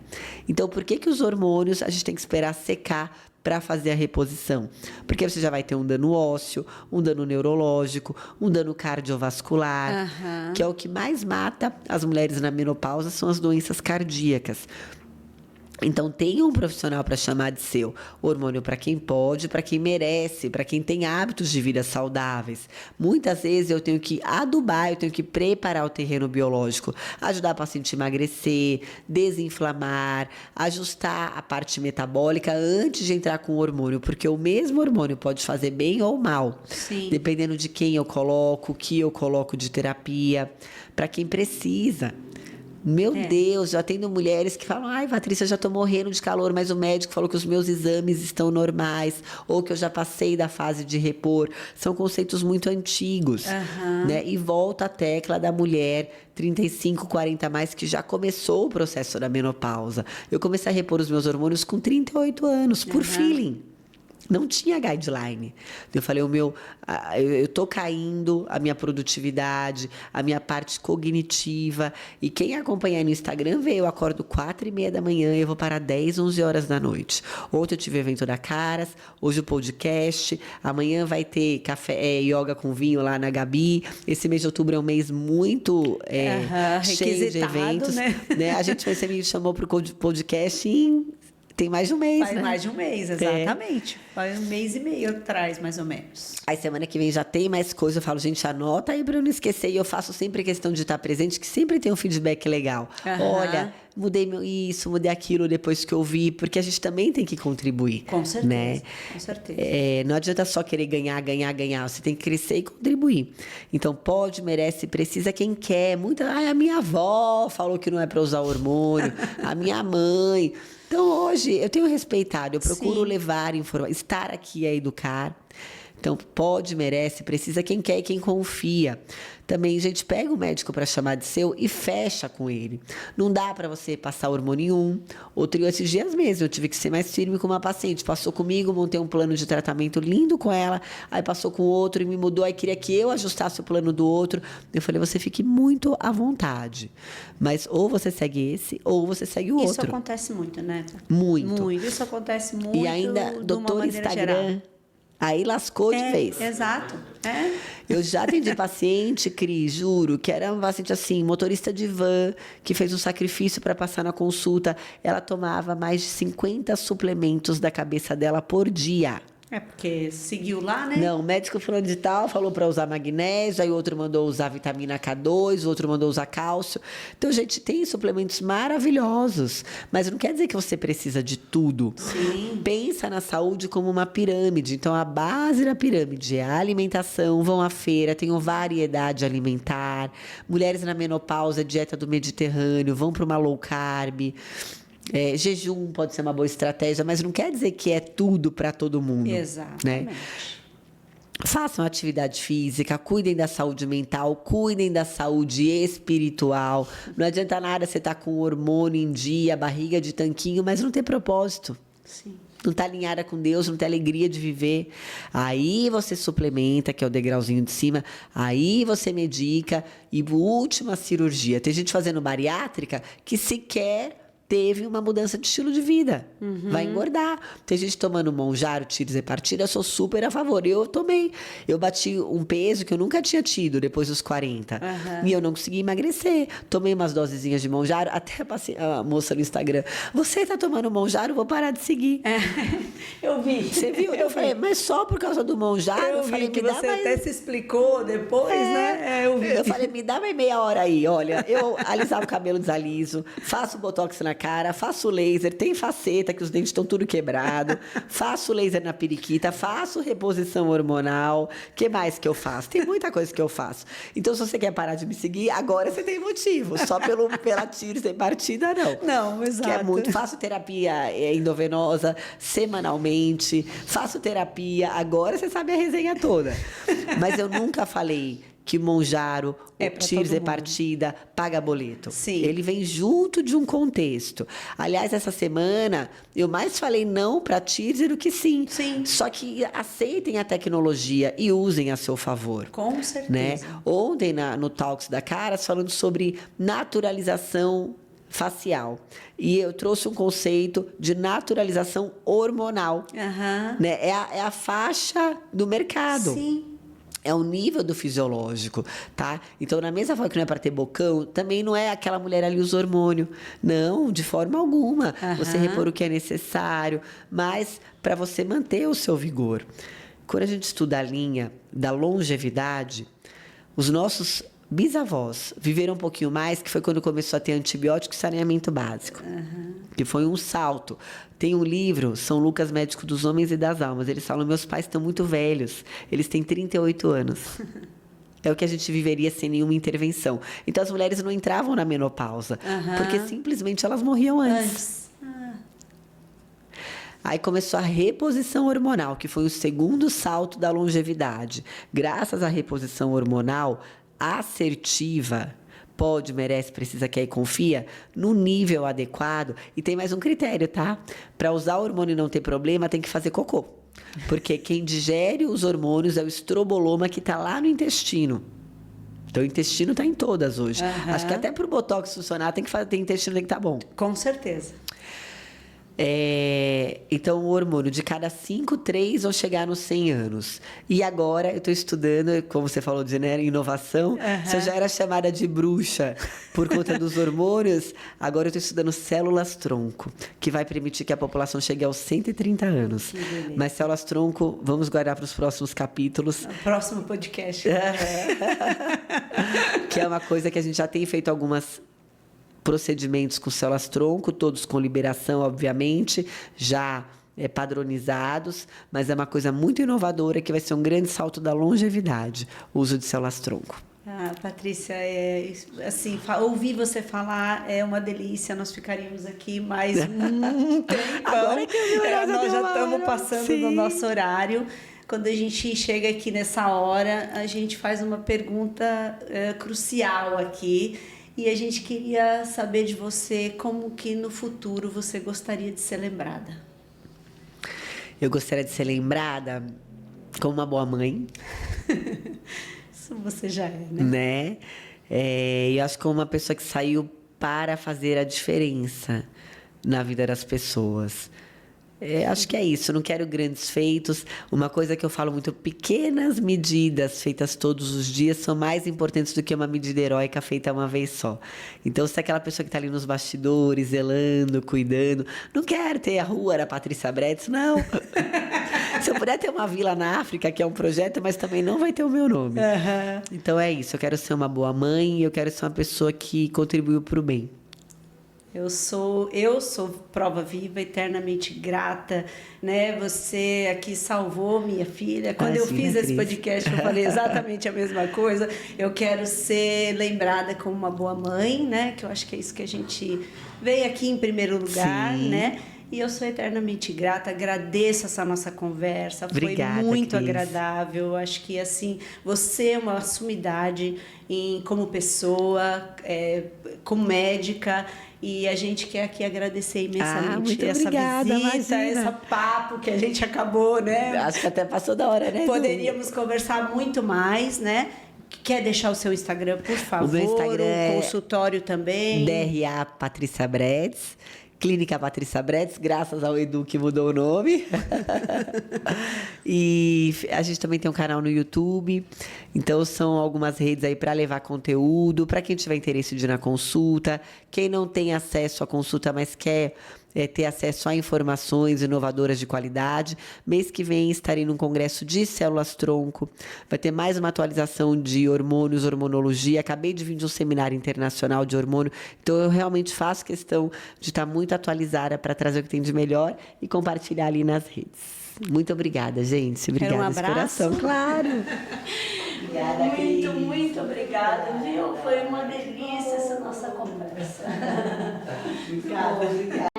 Então, por que os hormônios a gente tem que esperar secar para fazer a reposição? Porque você já vai ter um dano ósseo, um dano neurológico, um dano cardiovascular, que é o que mais mata as mulheres na menopausa, são as doenças cardíacas. Então, tenha um profissional para chamar de seu. Hormônio para quem pode, para quem merece, para quem tem hábitos de vida saudáveis. Muitas vezes eu tenho que adubar, eu tenho que preparar o terreno biológico, ajudar a paciente a emagrecer, desinflamar, ajustar a parte metabólica antes de entrar com o hormônio, porque o mesmo hormônio pode fazer bem ou mal, dependendo de quem eu coloco, o que eu coloco de terapia, para quem precisa. Meu Deus, eu atendo mulheres que falam: ai, Patrícia, eu já tô morrendo de calor, mas o médico falou que os meus exames estão normais, ou que eu já passei da fase de repor. São conceitos muito antigos, né? E volta a tecla da mulher 35, 40 a mais, que já começou o processo da menopausa. Eu comecei a repor os meus hormônios com 38 anos, por feeling. Não tinha guideline. Eu falei, eu tô caindo, a minha produtividade, a minha parte cognitiva. E quem acompanha no Instagram vê, eu acordo 4h30 da manhã e eu vou para 10, 11 horas da noite. Ontem eu tive o evento da Caras, hoje o podcast, amanhã vai ter café, yoga com vinho lá na Gabi. Esse mês de outubro é um mês muito cheio de eventos. Né? A gente você me chamou para o podcast tem mais de um mês, Faz mais de um mês, exatamente. Faz 1 mês e meio atrás, mais ou menos. Aí semana que vem já tem mais coisa. Eu falo, gente, anota aí para eu não esquecer. E eu faço sempre questão de estar presente, que sempre tem um feedback legal. Olha, mudei isso, mudei aquilo depois que eu vi. Porque a gente também tem que contribuir. Com certeza, né? Com certeza. Não adianta só querer ganhar. Você tem que crescer e contribuir. Então, pode, merece, precisa quem quer. A minha avó falou que não é para usar hormônio. A minha mãe... Então, hoje, eu tenho respeitado, eu procuro levar informação, estar aqui a educar. Então, pode, merece, precisa quem quer e quem confia. Também, gente, pega o médico para chamar de seu e fecha com ele. Não dá para você passar hormônio 1. Esses dias mesmo, eu tive que ser mais firme com uma paciente. Passou comigo, montei um plano de tratamento lindo com ela. Aí passou com outro e me mudou. Aí queria que eu ajustasse o plano do outro. Eu falei, você fique muito à vontade. Mas ou você segue esse, ou você segue o outro. Isso acontece muito, né? Muito. Isso acontece muito. E ainda, doutor Instagram... geral. Aí lascou de vez. Exato. Eu já atendi paciente, Cris, juro, que era um paciente assim, motorista de van, que fez um sacrifício para passar na consulta. Ela tomava mais de 50 suplementos da cabeça dela por dia. Porque seguiu lá, né? Não, o médico fulano de tal falou para usar magnésio, aí o outro mandou usar vitamina K2, o outro mandou usar cálcio. Então, gente, tem suplementos maravilhosos, mas não quer dizer que você precisa de tudo. Sim. Pensa na saúde como uma pirâmide. Então, a base da pirâmide é a alimentação, vão à feira, tenham variedade alimentar. Mulheres na menopausa, dieta do Mediterrâneo, vão para uma low carb. Jejum pode ser uma boa estratégia, mas não quer dizer que é tudo para todo mundo. Exatamente. Né? Façam atividade física, cuidem da saúde mental, cuidem da saúde espiritual. Não adianta nada você estar com o hormônio em dia, barriga de tanquinho, mas não ter propósito. Sim. não está alinhada com Deus, não tem alegria de viver. Aí você suplementa, que é o degrauzinho de cima, aí você medica e última cirurgia. Tem gente fazendo bariátrica que sequer teve uma mudança de estilo de vida. Vai engordar. Tem gente tomando Monjaro, Tirzepatide, eu sou super a favor. Eu tomei. Eu bati um peso que eu nunca tinha tido depois dos 40. E eu não consegui emagrecer. Tomei umas dosezinhas de Monjaro, até passei a moça no Instagram. Você tá tomando Monjaro? Vou parar de seguir. Eu vi. Você viu? Eu falei, mas só por causa do Monjaro? Eu falei, vi que me dá você mais... até se explicou depois, né? Eu vi. Eu falei, me dá mais meia hora aí. Olha, eu alisava o cabelo, desaliso, faço botox na cara, faço laser, tem faceta, que os dentes estão tudo quebrado, faço laser na periquita, faço reposição hormonal. O que mais que eu faço? Tem muita coisa que eu faço. Então, se você quer parar de me seguir, agora você tem motivo. Só pela Tirzepatide, não. Não, exato. Que é muito. Faço terapia endovenosa semanalmente, faço terapia. Agora você sabe a resenha toda. Mas eu nunca falei que Monjaro ou Tirzepatide paga boleto. Sim. Ele vem junto de um contexto. Aliás, essa semana eu mais falei não para Tirze do que sim. Sim. Só que aceitem a tecnologia e usem a seu favor. Com certeza. Né? Ontem no Talks da Caras falando sobre naturalização facial. E eu trouxe um conceito de naturalização hormonal. Né? É a faixa do mercado. Sim. É o nível do fisiológico, tá? Então, na mesma forma que não é para ter bocão, também não é aquela mulher ali usa hormônio. Não, de forma alguma. Você repor o que é necessário, mas para você manter o seu vigor. Quando a gente estuda a linha da longevidade, os nossos bisavós viveram um pouquinho mais, que foi quando começou a ter antibiótico e saneamento básico. Que foi um salto. Tem um livro, São Lucas, Médico dos Homens e das Almas. Eles falam, meus pais estão muito velhos. Eles têm 38 anos. É o que a gente viveria sem nenhuma intervenção. Então, as mulheres não entravam na menopausa. Porque simplesmente elas morriam antes. Aí começou a reposição hormonal, que foi o segundo salto da longevidade. Graças à reposição hormonal assertiva, pode, merece, precisa, quer e confia, no nível adequado. E tem mais um critério, tá? Para usar o hormônio e não ter problema, tem que fazer cocô. Porque quem digere os hormônios é o estroboloma que está lá no intestino. Então, o intestino está em todas hoje. Acho que até para o botox funcionar, tem intestino tem que estar bom. Com certeza. Então, o hormônio de cada 5, 3 vão chegar nos 100 anos. E agora eu estou estudando, como você falou de inovação, se eu já era chamada de bruxa por conta dos hormônios, agora eu estou estudando células-tronco, que vai permitir que a população chegue aos 130 anos. Mas células-tronco, vamos guardar para os próximos capítulos. O próximo podcast. Que é uma coisa que a gente já tem feito algumas procedimentos com células-tronco, todos com liberação, obviamente, já padronizados, mas é uma coisa muito inovadora que vai ser um grande salto da longevidade, o uso de células-tronco. Patrícia, assim, ouvir você falar é uma delícia, nós ficaríamos aqui mais um tempão. Agora que nós já estamos passando Sim. do nosso horário. Quando a gente chega aqui nessa hora, a gente faz uma pergunta crucial aqui. E a gente queria saber de você como que no futuro você gostaria de ser lembrada. Eu gostaria de ser lembrada como uma boa mãe. Isso você já é, né? Eu acho que como uma pessoa que saiu para fazer a diferença na vida das pessoas. Acho que é isso, não quero grandes feitos. Uma coisa que eu falo muito, pequenas medidas feitas todos os dias são mais importantes do que uma medida heróica feita uma vez só. Então, se é aquela pessoa que está ali nos bastidores, zelando, cuidando, não quero ter a rua da Patrícia Bretes, não. Se eu puder ter uma vila na África, que é um projeto, mas também não vai ter o meu nome. Então é isso, eu quero ser uma boa mãe e eu quero ser uma pessoa que contribuiu para o bem. Eu sou prova viva, eternamente grata, né? Você aqui salvou minha filha. Quando eu fiz esse podcast, eu falei exatamente a mesma coisa. Eu quero ser lembrada como uma boa mãe, né? Que eu acho que é isso que a gente veio aqui em primeiro lugar, Sim. né? E eu sou eternamente grata, agradeço essa nossa conversa. Obrigada, foi muito Cris. agradável. Eu acho que assim, você é uma sumidade como pessoa, como médica. E a gente quer aqui agradecer imensamente muito essa obrigada, visita, imagina. esse papo que a gente acabou, né? Acho que até passou da hora, né? Edu? Poderíamos conversar muito mais, né? Quer deixar o seu Instagram, por favor? O meu Instagram o consultório também. DRA Patrícia Bredes, Clínica Patrícia Bredes, graças ao Edu que mudou o nome. E a gente também tem um canal no YouTube. Então são algumas redes aí para levar conteúdo, para quem tiver interesse de ir na consulta, quem não tem acesso à consulta, mas quer ter acesso a informações inovadoras de qualidade. Mês que vem estarei num congresso de células-tronco. Vai ter mais uma atualização de hormônios, hormonologia. Acabei de vir de um seminário internacional de hormônio. Então, eu realmente faço questão de estar muito atualizada para trazer o que tem de melhor e compartilhar ali nas redes. Muito obrigada, gente. Obrigada Quer um de abraço? coração. Claro. Obrigada, Cris. Muito obrigada, viu? Foi uma delícia essa nossa conversa. Obrigada.